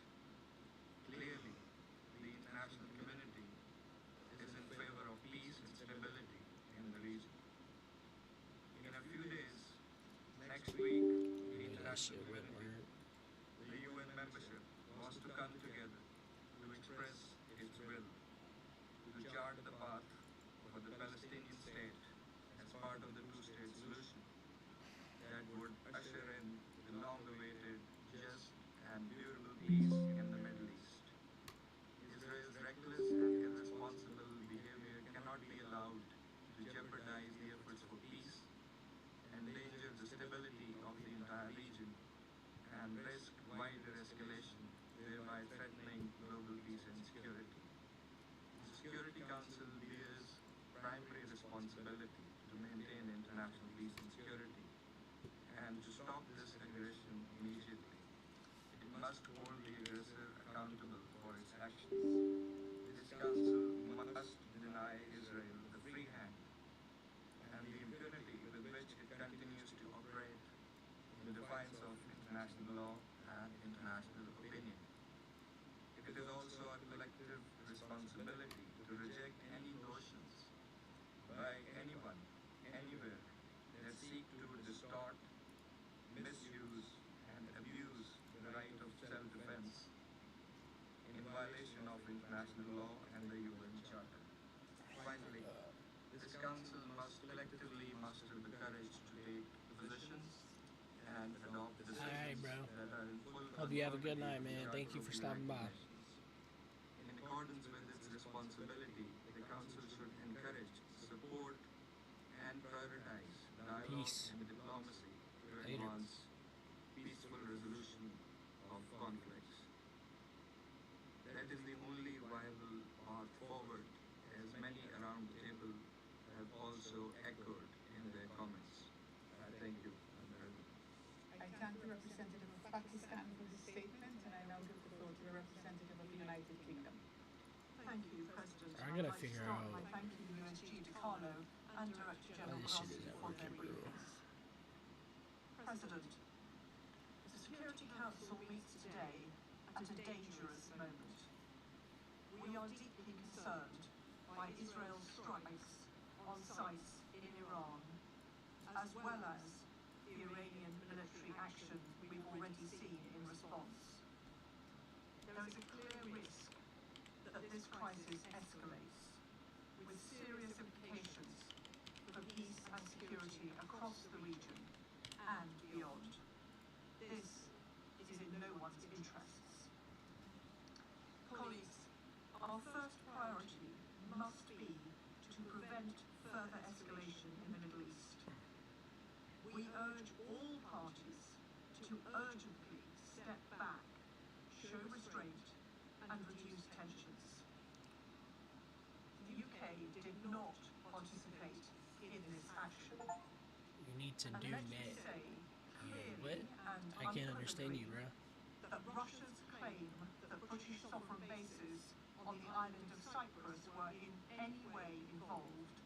Clearly, the international community is in favor of peace and stability in the region. In a few days, next week, the Maybe that international shit wouldn't community, work. the UN membership, was to come together to express its will to chart the path for the Palestinian state as part of the two-state solution that would usher in the long-awaited, just, and durable peace in the Middle East. Israel's reckless and irresponsible behavior cannot be allowed to jeopardize the efforts for peace, endanger the stability of the entire region, and risk wider escalation, thereby threatening global peace and security. The Security Council bears primary responsibility to maintain international peace and security and to stop this aggression immediately. It must hold the aggressor accountable for its actions. This council must deny Israel the free hand and the impunity with which it continues to operate in defiance of international law and international opinion. It is also our collective responsibility to reject any notions by anyone, anywhere, that seek to distort, misuse, and abuse the right of self-defense in violation of international law and the UN Charter. Finally, this council must collectively muster the courage to take positions and adopt decisions Alright, bro. that are in full Hope you have a good conformity night, with the man. Charter Thank you of for the stopping United by. Nations. In accordance with its responsibility, the Council should encourage, support, and prioritize dialogue Peace. and diplomacy to Later. advance peaceful resolution of conflicts. That is the only viable path forward, as many around the table have also echoed in their comments. Thank you. I thank the representative of Pakistan for his statement, and I now give the floor to the representative of the United Kingdom. Thank you, President. I I'd gotta like to figure start out by thanking USG DeCarlo and Director why General this shit Grossi isn't for their working, bro. briefings. President, the Security Council meets today at a dangerous moment. We are deeply concerned by Israel's strikes on sites in Iran, as well as the Iranian military action we've already seen in response. There is a clear risk that this crisis escalates, with serious implications for peace and security across the region and beyond. This is in no one's interests. Colleagues, our first priority must be to prevent further escalation in the Middle East. We urge all parties to urgently step back, show restraint, and reduce tensions. The UK did not participate in this action. You need to And do let me that. say clearly What? and I can't understand you, unequivocally bro. that Russia's claim that British sovereign bases on the island of Cyprus were in any way involved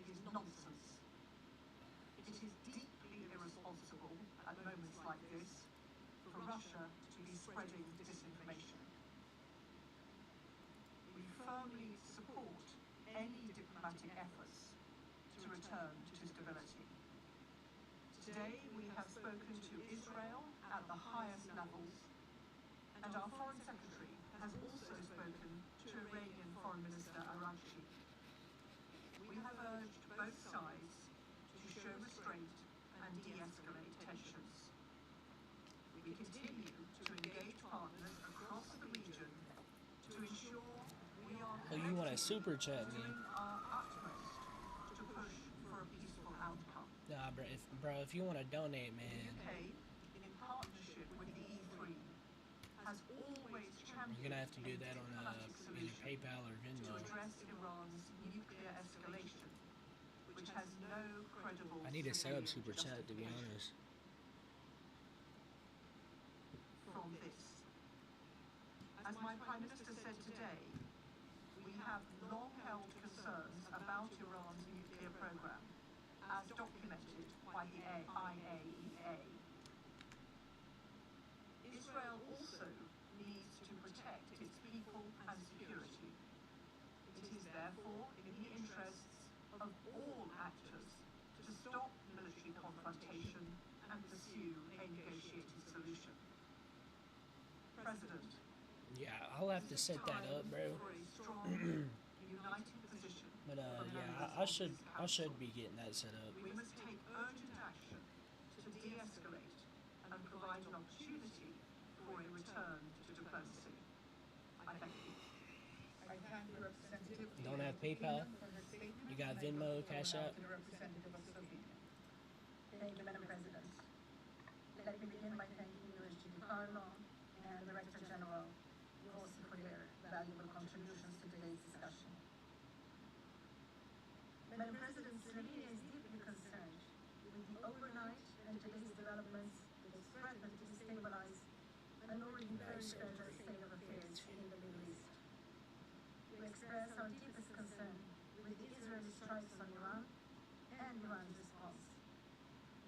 is nonsense. It is deeply irresponsible at moments like this for Russia to be spreading disinformation. We firmly support any diplomatic efforts to return to stability. Today we have spoken to Israel at the highest levels, and our Foreign Secretary has also spoken to Iranian Foreign Minister Araghchi. We have urged both sides to show restraint and de-escalate tensions. We continue to engage partners across the region to ensure we are Oh, you want a super chat, doing man? our utmost to push for a peaceful outcome. Nah, bro, if you want to donate, The man, UK, in partnership with the E3, has always championed you're gonna have to do that on diplomatic either solution PayPal or to Venmo. address Iran's nuclear escalation, which has no credible I need a sub civilian super chat, to be justification honest. from this. As my Prime Minister said today, we have long held concerns about Iran's nuclear program, as documented by the IAEA. Israel also needs to protect its people and security. It is therefore in the interests of all actors to stop military confrontation and pursue a negotiated solution. President, Yeah, I'll have to set that up, bro. for a strong, united position But from yeah, members I of should this I should council. be getting that set up. We must take urgent action to de-escalate and provide an opportunity for a return to diplomacy. I thank you. I thank the representative of the Don't have United PayPal? Kingdom for her statement. You got and I Venmo, give the floor Cash now App? to the representative of Slovenia. Thank you, Madam President. Let me begin by thanking Luigi Di Carlo and Director General Rossi for their valuable contributions to today's discussion. Madam President, Slovenia is deeply concerned with the overnight and today's developments that threaten to destabilize an already very fragile state of affairs in the Middle East. We express our deepest concern with the Israeli strikes on Iran and Iran's response.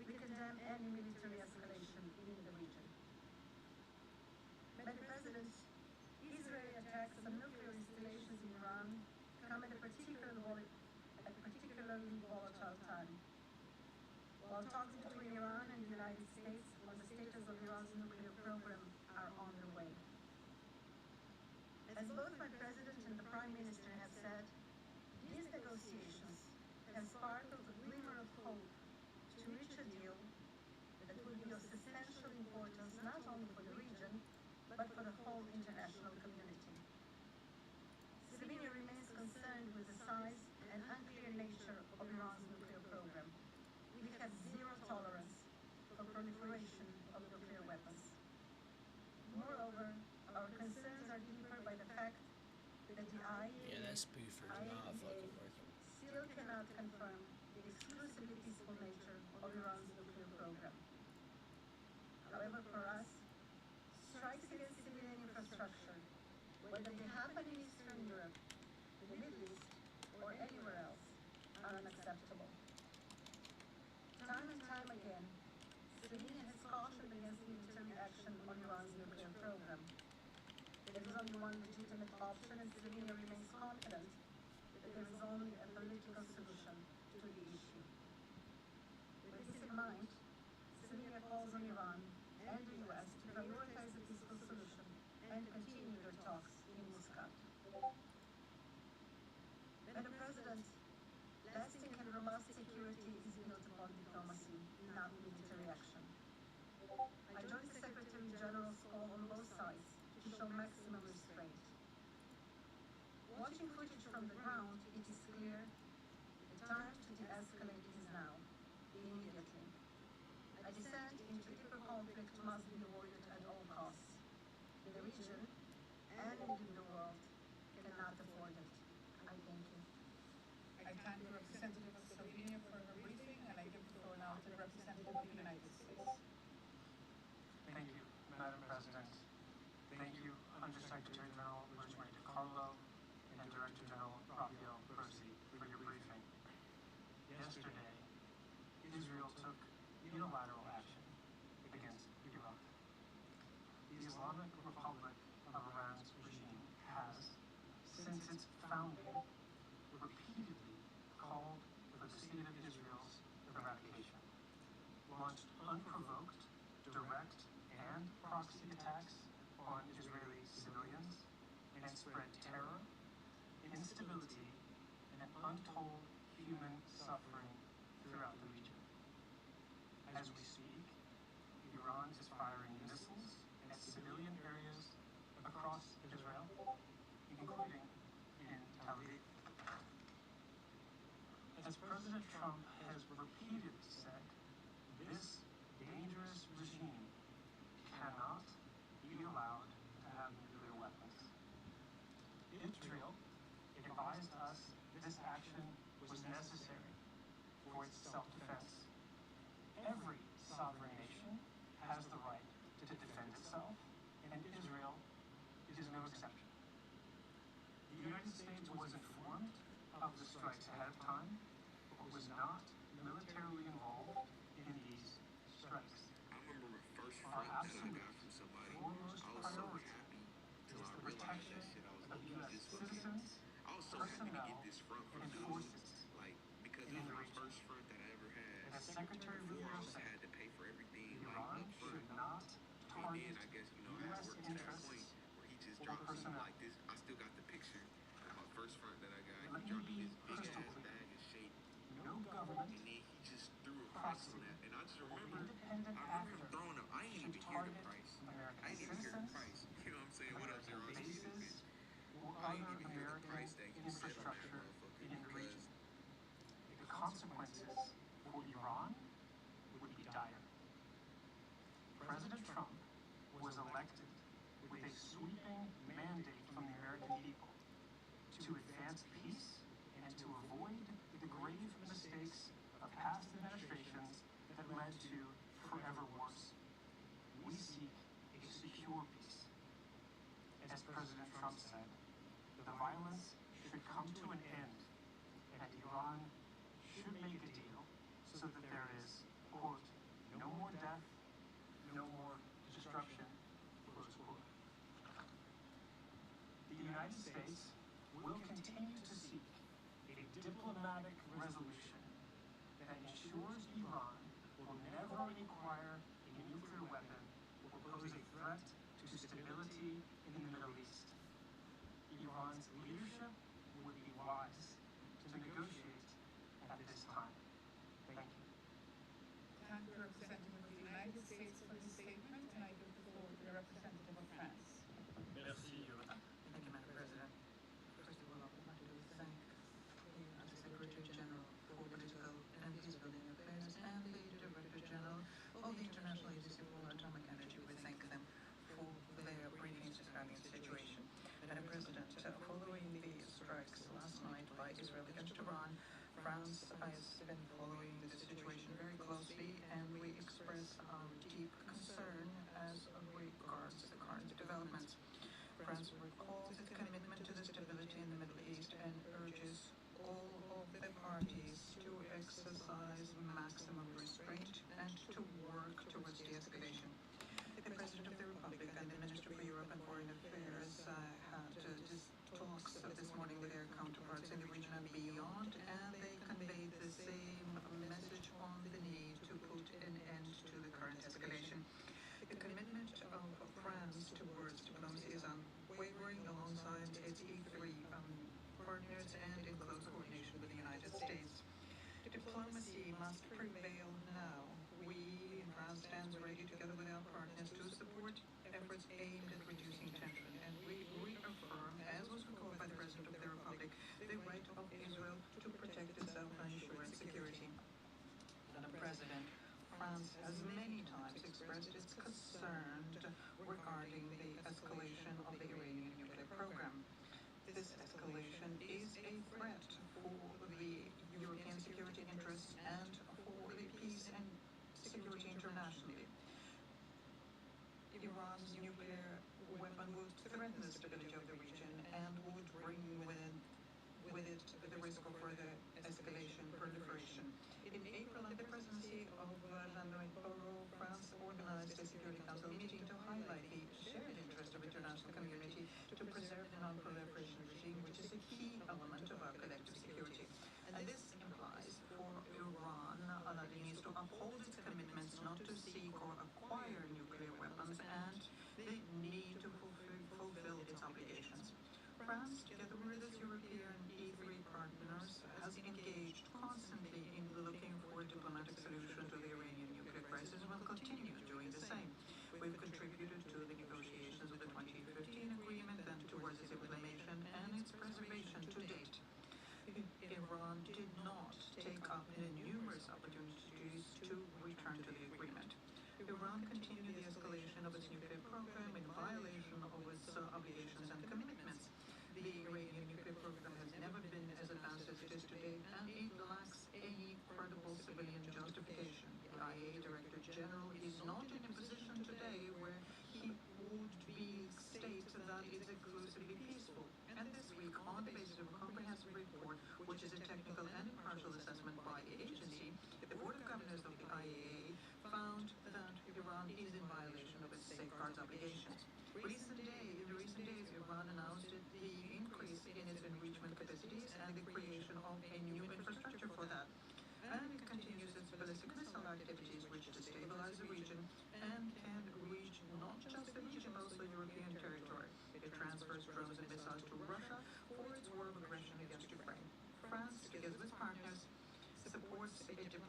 We condemn any military escalation in the region. Madam President, Israeli attacks on nuclear installations in Iran come at a particularly volatile time. While talks between Iran and the United States on the status of Iran's nuclear program are on the way. As both my President and the Prime Minister have said, these negotiations have sparkled a glimmer of hope to reach a deal that would be of essential importance not only for the region, but for the whole international community. Slovenia remains concerned with the size and unclear nature of Iran's nuclear program. We have zero tolerance for proliferation of nuclear weapons. Moreover, our concerns are deeper by the fact that the Yeah, that spoofer is not fucking working. still cannot confirm the exclusively peaceful nature of Iran's nuclear program. However, for us, strikes against civilian infrastructure, whether they happen in Eastern Europe, the Middle East, or anywhere else, are unacceptable. Time and time again, Slovenia has cautioned against military action on Iran's nuclear program. There is only one legitimate option, and Slovenia remains confident that there is only a political solution to the issue. With this in mind, Slovenia calls on Iran and the US to prioritize a peaceful solution and continue their talks in Muscat. Madam President, lasting and robust security is built upon diplomacy, not military action. I join the Secretary General's call on both sides to show maximum restraint. Watching footage from the ground, it is clear the time to de-escalate is now, immediately. A descent into deeper conflict must be avoided at all costs. The region, and indeed the world, cannot afford it. I thank you. I thank the representative of Slovenia for her briefing, and I give the floor now to the representative of the United States. Thank you, Madam President. Thank you, Undersecretary General Luigi Di Carlo and Director General Rafael Grossi for your briefing. Yesterday, Israel took unilateral action against Iran. The Islamic Republic of Iran's regime has, since its founding, repeatedly called for the state of Israel's eradication, launched unprovoked, direct, and proxy attacks on Israeli civilians, and spread terror, instability, and untold human suffering throughout the region. As we speak, Iran is firing missiles at civilian areas across Israel, including in Tel Aviv. As President Trump has repeatedly said, this dangerous regime cannot be allowed to have nuclear weapons. Israel advised us this action was necessary for its self-defense. Every sovereign nation has the right to defend itself, and Israel is no exception. The United States was informed of the strikes ahead of time, but was not militarily involved in these strikes. I remember my first Our friend that I absolute got from somebody. foremost Secretary Before, I Rubio was said had to pay for everything like Iran up front. should not And target then I guess, you know, I U.S. worked to that interests point where he just or dropped me personnel. like this. I still got the picture of my first front that I got. Let He me dropped me be this big crystal ass clear. bag of shape. No government And then he just threw a price on proxy that. And I just or remember, independent him actor throwing up. I ain't should even hear the target price. American I ain't even hear the citizens, price. You know what I'm saying? What up, American Zero? I see this bases, bitch. or I ain't other even hear the American price that he said on that infrastructure motherfucker in the because region. The consequences for Iran would be dire. President Trump was elected with a sweeping mandate from the American people to advance peace and to avoid the grave mistakes of past administrations that led to forever wars. We seek a secure peace. As President Trump said, the violence should come to an end, and Iran should make a deal so that there is, quote, no more death, no more destruction, close quote. The United States will continue to seek a diplomatic resolution that ensures Iran will never acquire a nuclear weapon or pose a threat to stability in the Middle East. Iran's leadership would be wise to negotiate at this time. Thank you. Thank the representative of the United States for his statement, and I give the floor to the representative of France. Merci, Thank you, Madam President. First of all, I want to thank the Undersecretary General for Political and Peace Building Affairs and the Director General of the International Agency for Atomic Energy. We thank them for their briefings describing the situation. Madam President, following the strikes last night by Israel against Iran, France has been following the situation very closely, and we express our deep concern as regards the current developments. France recalls its commitment to the stability in the Middle East and urges all of the parties to exercise maximum restraint and to work towards de-escalation. The President of the Republic and the Minister for Europe and Foreign Affairs had talks this morning with their counterparts in the region and beyond, and they conveyed the same message on the need to put an end to the current escalation. The commitment of France towards diplomacy is unwavering alongside its E3 partners and in close coordination with the United States. Diplomacy must prevail now. We in France stand ready together with our partners to support efforts aimed at reducing tension, and we reaffirm, as was recalled by the President of the Republic, the right of Israel to protect itself and ensure its security. Madam President, France has many times expressed its concern regarding the escalation of the Iranian nuclear program. This escalation is a threat for the European security interests and for the peace and security internationally. Iran's nuclear weapon would threaten the stability of the region and would bring with it the risk of further escalation, proliferation. In April, at the presidency of Jean-Noël Barrot, France organized a Security Council meeting to highlight the shared interest of the international community to preserve the non-proliferation regime, which is a key element of our collective security. And this implies for Iran that it needs to uphold its commitments not to seek or acquire nuclear weapons, and they need to fulfill its obligations. France, together with its European E3 partners, has engaged constantly in looking for a diplomatic solution to the Iranian nuclear crisis and will continue doing the same. We've contributed to the negotiations of the 2015 agreement and towards its implementation and its preservation to date. Iran did not take up the numerous opportunities to return to the agreement. Iran continued the escalation of its nuclear program in violation of its obligations and commitments. The Iranian nuclear program has never been as advanced as it is today, and it lacks any credible civilian justification. The IAEA Director General is not in a position today where he would state that it's exclusively peaceful. And this week, on the basis of a comprehensive report, which is a technical and impartial assessment by the agency, the Board of Governors of the IAEA found that Iran is in violation of its safeguards obligations. In recent days, Iran announced the increase in its enrichment capacities and the creation of a new infrastructure for that. And it continues its ballistic missile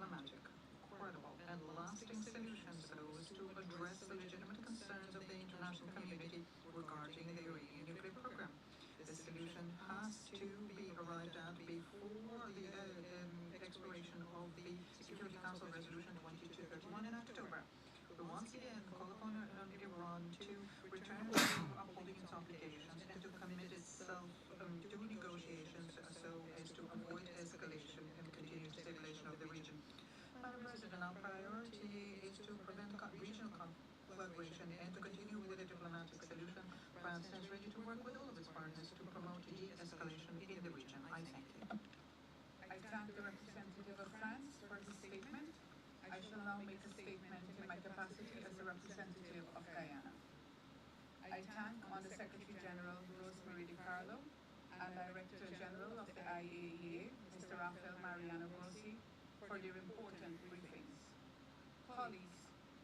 diplomatic, credible, and lasting solution so as to address the legitimate concerns of the international community regarding the Iranian nuclear program. This solution has to be arrived at before the expiration of the Security Council Resolution 2231 in October. We once again call upon Iran to return to upholding its obligations and to commit itself to negotiations so as to avoid escalation and continued stabilization of the region. Madam President, our priority is to prevent regional collaboration and to continue with a diplomatic solution. France stands ready to work with all of its partners to promote de-escalation in the region. I thank you. I thank the representative of France for his statement. I shall now make a statement in my capacity as the representative of Guyana. I thank Under-Secretary General Rosemary DiCarlo and Director General of the IAEA, Mr. Rafael Mariano Grossi, for their important briefings. Colleagues,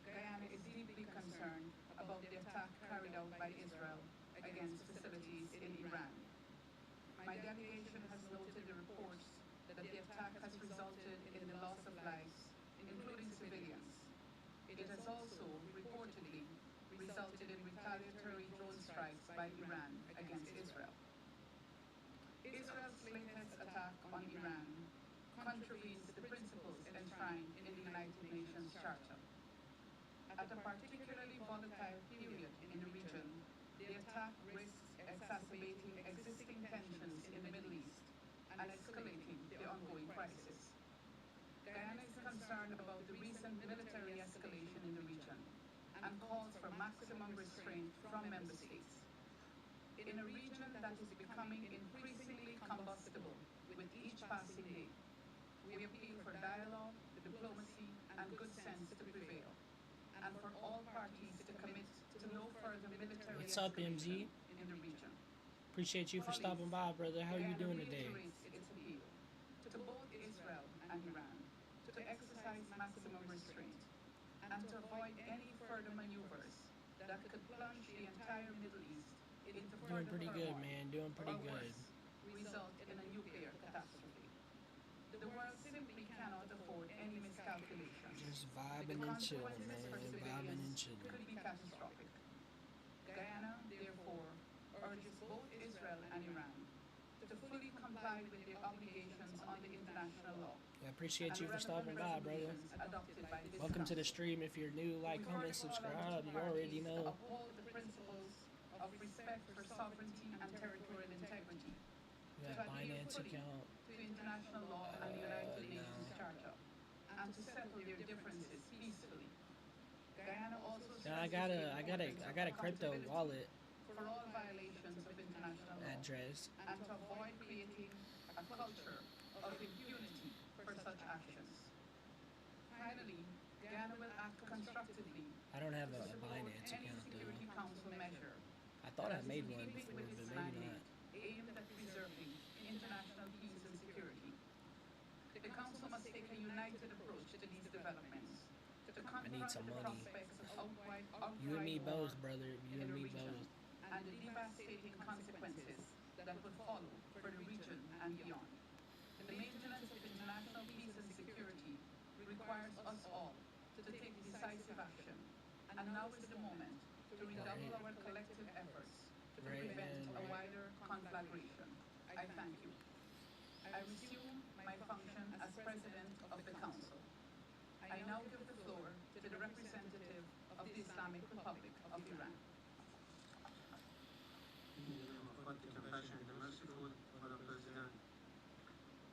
Guyana is deeply concerned about the attack carried out by Israel against facilities in Iran. My delegation has noted the reports that the attack has resulted in the loss of lives, including civilians. It has also reportedly resulted in retaliatory drone strikes by Iran against Israel. Israel's latest attack on Iran contravenes the principles enshrined in the United Nations Charter. At a particularly volatile period in the region, the attack risks exacerbating existing tensions in the Middle East and escalating the ongoing crisis. Guyana is concerned about the recent military escalation in the region and calls for maximum restraint from member states. In a region that is becoming increasingly combustible with each passing day, we appeal for dialogue, diplomacy, and good sense to prevail, and for all parties to commit to no further military What's up, escalation MZ? in the region. Appreciate you for stopping by, brother. How are you doing today? Its appeal to both Israel and Iran to exercise maximum restraint and to avoid any further maneuvers that could plunge the entire Middle East into Doing further pretty good, turmoil man. Doing pretty or good. worse, result in a nuclear catastrophe. The world simply cannot afford any miscalculations. Just vibing and chilling, man. Vibing and chilling. Could be catastrophic. Guyana, therefore, urges both Israel and Iran to fully comply with their obligations under international law. I appreciate you for stopping by, brother. Adopted by this Welcome to the Council. stream. If you're new, like, comment, subscribe. You already To know. uphold the principles of respect for sovereignty and territorial integrity. You To got adhere Binance fully account. to international law and the United no. Nations Charter, and to settle their differences peacefully. Guyana also Now I got a crypto wallet for all violations of international law address. and to avoid creating a culture of impunity for such actions. Finally, Guyana will act constructively I don't have to a support Binance any account Security though. Council measure I thought I that is made in one keeping before, with but its maybe mandate, not. aimed at preserving international peace and security. The Council must take a united approach to these developments to confront some the money. prospects of outright You and me war both, brother. You in and the me region both. and the devastating consequences that would follow for the region and beyond. The maintenance of international peace and security requires us all to take decisive action, and now is the moment to redouble our collective efforts to prevent a wider conflagration. I thank you. I resume my function as President of the Council. I now give the floor to the representative of the Islamic Republic of Iran. In the name of God, the compassionate and merciful, Madam President,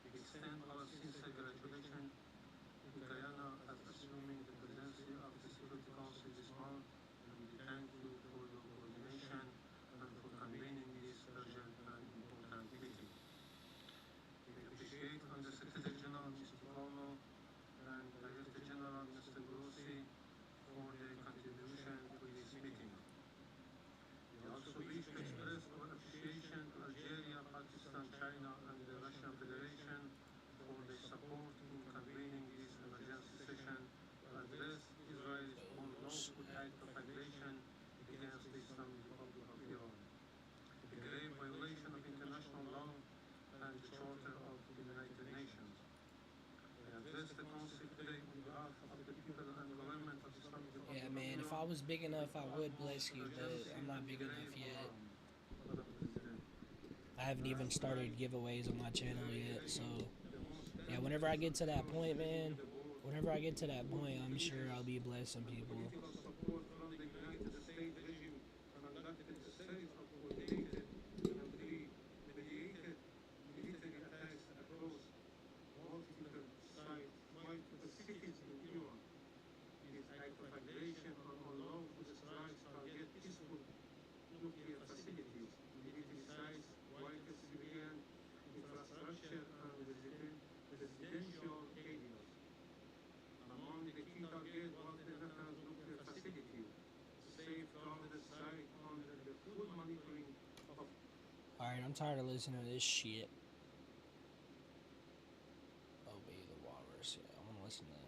we extend our sincere gratulation to Guyana as assuming the presidency of the Security Council this month, and we thank you for your coordination and for convening this urgent and important meeting. We appreciate Under-Secretary General Mr. Carlo and Director General Mr. Grossi for their contribution to this meeting. We also wish to express our appreciation to Algeria, Pakistan, China, and the Russian Federation for their support in I was big enough, I would bless you, but I'm not big enough yet. I haven't even started giveaways on my channel yet, so yeah, whenever I get to that point, man, whenever I get to that point, I'm sure I'll be blessing people. Nuclear facilities, militarized wider civilian infrastructure and residential areas. Among the key targets was the Natanz nuclear facility, to safeguard the site under the full monitoring of. Alright, I'm tired of listening to this shit. Obey the walrus. Yeah, I want to listen to that.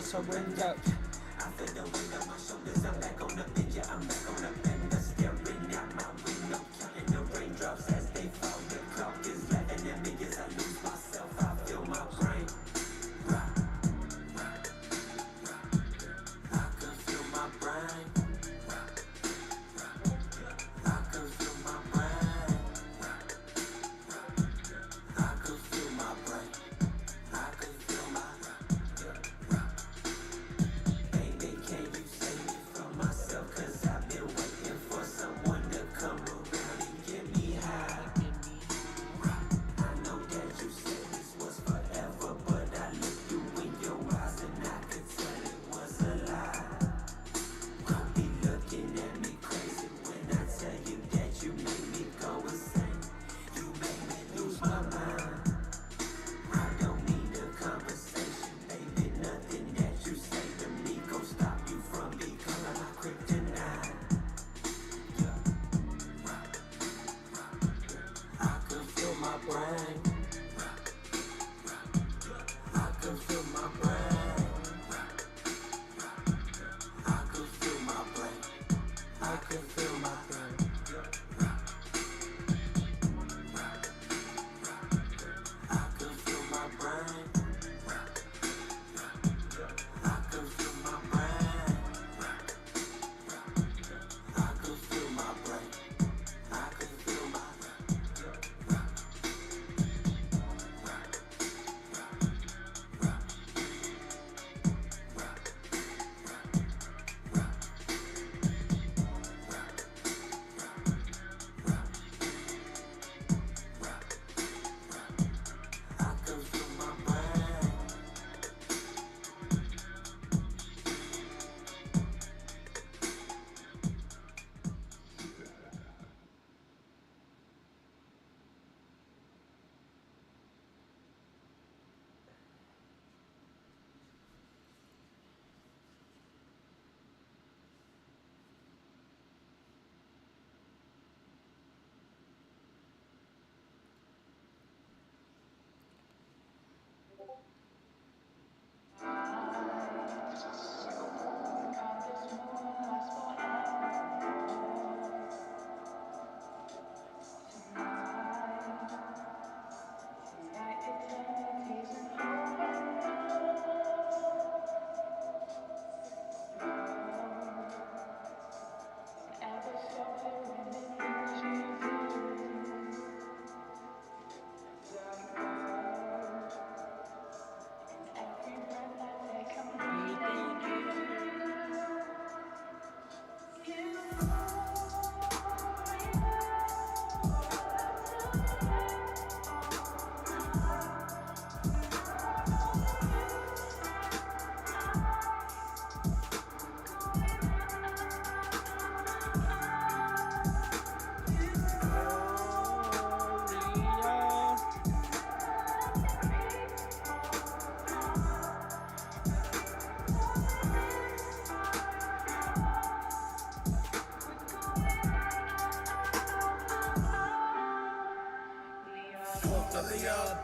Surrender. I feel the weight on my shoulders. I'm back on the bench. Yeah, I'm back on the bender. Staring out my window, counting the raindrops as they fall. The clock is laughing at me as I lose myself. I feel my brain rock, rock, rock. I can feel my brain rock, rock.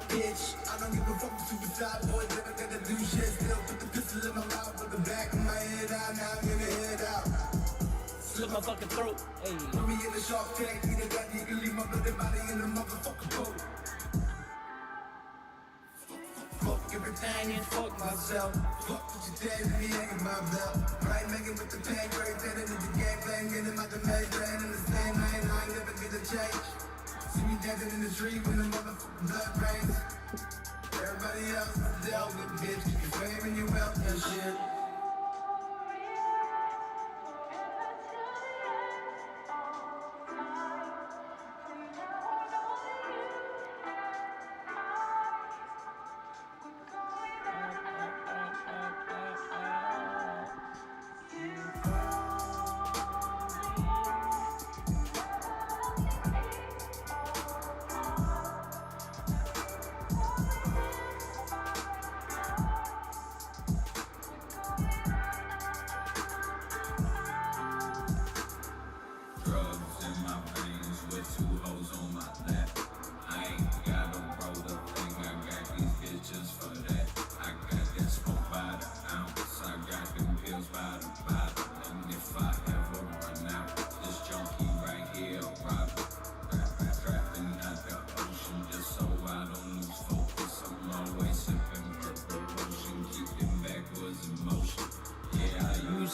Bitch, I don't give a fuck with suicide boys, never gonna do shit. Still put the pistol in my mouth, with the back of my head out. Now I'm gonna head out. Slit my fucking throat. Hey. Put me in the shark tank, eat a gun, you can leave my bloody body in the motherfucking boat. Fuck everything and fuck myself. Fuck what you did, me hanging my belt. Right, making with the pain, great, that into the game plan, getting my domain, playing in the same lane, I ain't never gonna change. See me dancing in the street when the motherfucking blood rains. Everybody else is dealt with, bitch. Keep your fame and your wealth and shit.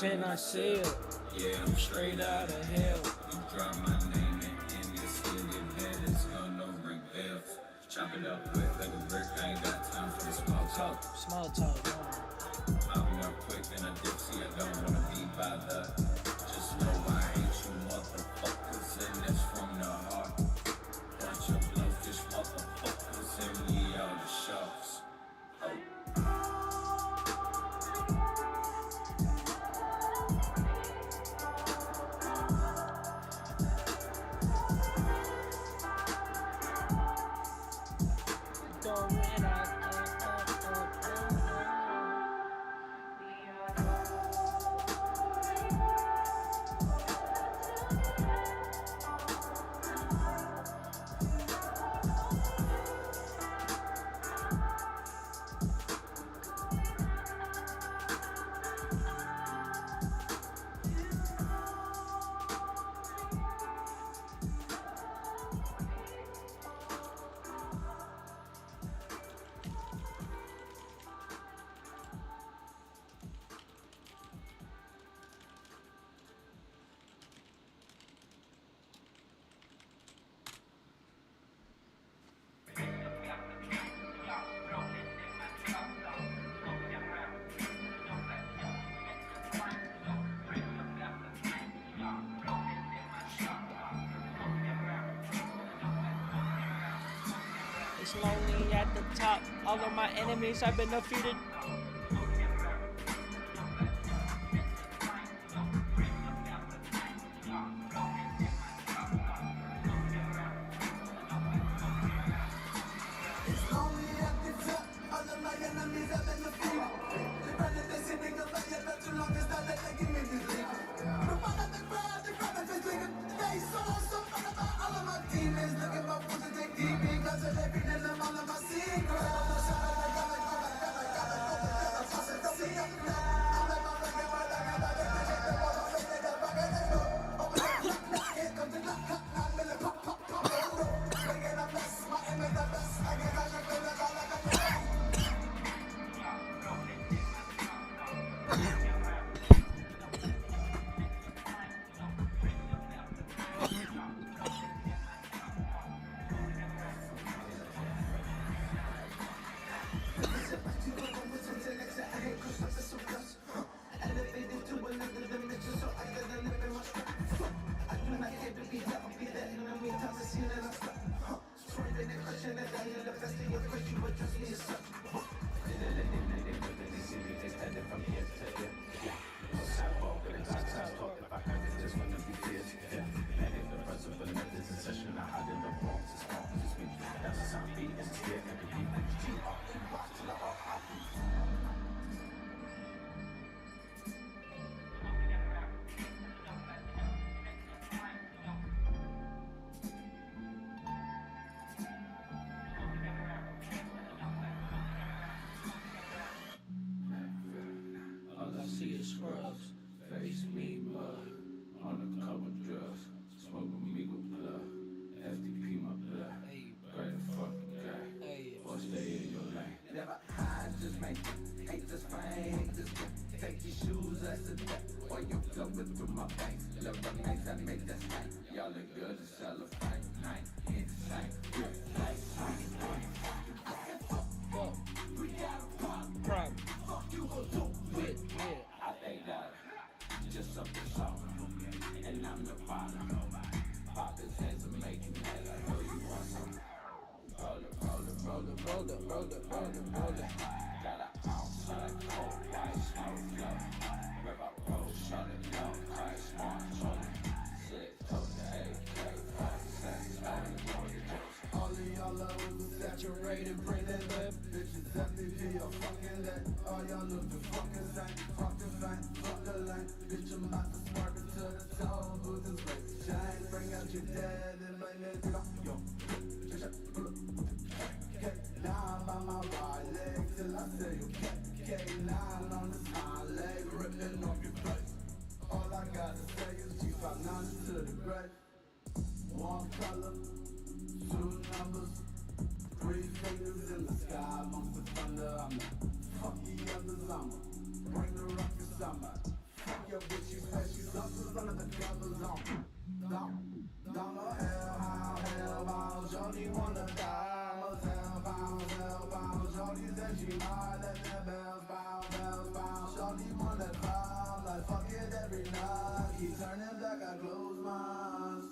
And I sail, yeah, I'm straight out of hell. You drop my name in this city, that is gonna ring bells. Chop it up quick like a brick, I ain't got time for the small talk. Small talk, I'm up quick and I dip, see I don't wanna be bothered. Just know I hate you motherfuckers, and that's from the heart. Bunch of blowfish motherfuckers, and we all the sharks. It's lonely at the top. All of my enemies have been defeated. see your scrubs. Face me mud, undercover drugs. Smoking Migo blood, FTP my blood. Great fucking guy, or stay in your lane. Never hide, just make it. Hate this fame, hate this game. Take your shoes, that's a debt. Or you flowing through my veins. Love remains that make that stank. Y'all look good to celebrate. Night, insane, good life. We got a problem. Fuck you gon' do with me. I think that just something soft. And I'm the father. Pop his hands and make him mad. I know you want some. Roll it. Got a ounce of that cold white snow flow. Rip up roll, shut it low. High smart, shorty. Slick, tote the AK, 5 cents, all of y'all love was saturated, bring that lip. Bitches FTP or fucking that. All y'all look the fucking same. Fuck the fame, fuck the lane. Bitch, I'm about to swerve it to the toe. Booth is race chain. Bring out your dad and my nigga. Yo, pull up. K9 by my right leg till I say you K9 on the side leg, ripping off your face. All I gotta say is G59 to the grave. One color, two numbers, 3 fingers in the sky amongst the thunder. I'm fuck the others, I'ma bring the ruckus, I'ma fuck your bitch, you say she's up to none of the covers on. Don't know hell, Jody wanna die. Shorty said she might let the bells bounce. Shorty wanna cry, I'm like fuck it every night. Keep turning back, I close my eyes.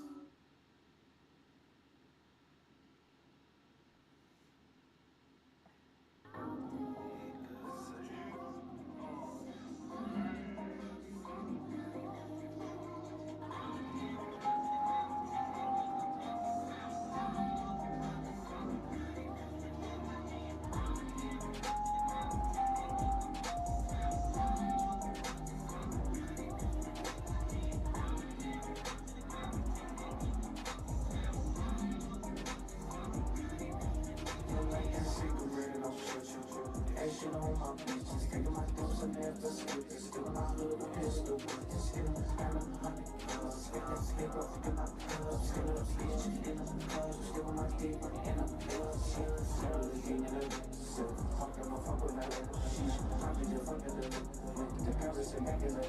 Action on my bitches, taking my dose and never skip it. Still my little pistol, but it's still I'm 100 plus. Get that skip up, get my club, still a bitch in the club, still my dick in the club. Still the king of the so fucking my fuck with that sheesh. I'm just fucking the Paris and back in the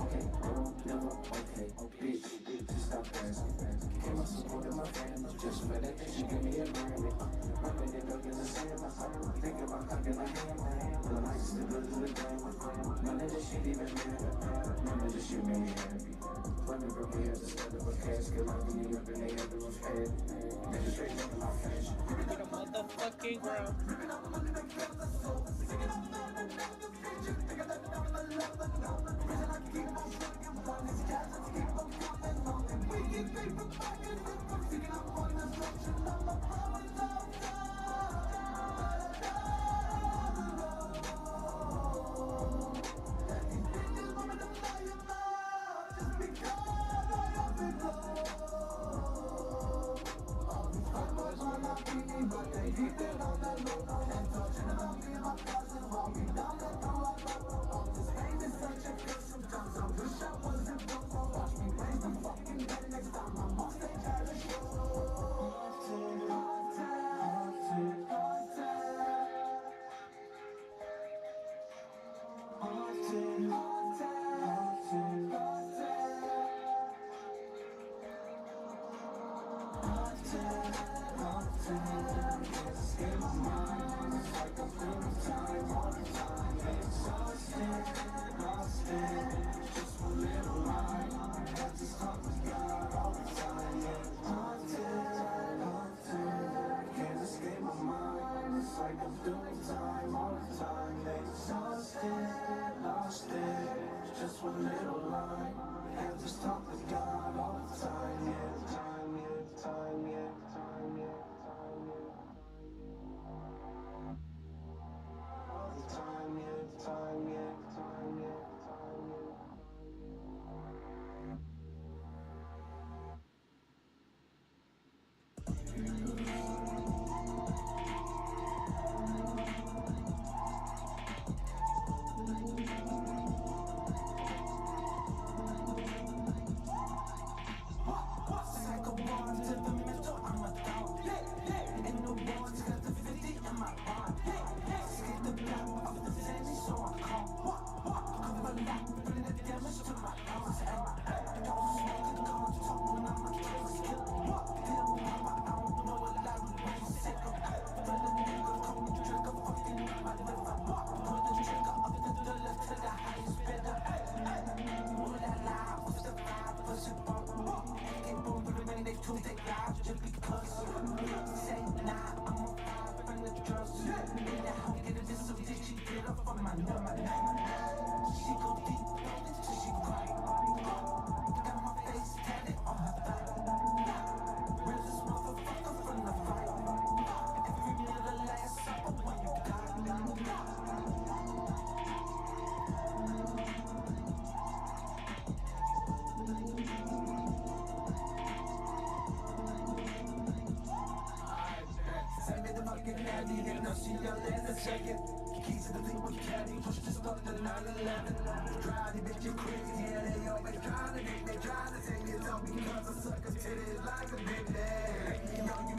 okay, never okay, bitch, just stop dancing. Came up supporting my friend, just for that thing she gave me a Grammy. Running it up in the sand, think about cocking my hand. The lights still good to the game. None of this shit even matter. None of this shit made me happy. Women broke my hair instead of a casket. Like me up in the air, the roof head. Nigga straight up in my face. Get a motherfucking ground. Ripping out the money that kills us so. Singing out loud and never defeat you. Think I let it down and I never know. Reason I keep on swinging one is cash and keep on coming on. And we get paid from back and from singing out on the structure. I'm a power love. But they keep it on the low and talking about me and my cousin walking down the road. All this pain is such a curse sometimes. I wish I wasn't broke. So watch me raise the fucking dead next time I'm on stage at a show. Just one little line, have to stop with God all the time, yeah, time, yeah, time, yeah, time, yeah, time, yeah. All the time, yeah, time, yeah, time, yeah, time, yeah. caddy, and I'll see y'all in a second. Keys to the Fleetwood caddy, push the stuff to 911. Drive these bitches crazy, yeah, they always trying to get me, trying to say it's all because I suck a titties like a big man. You know you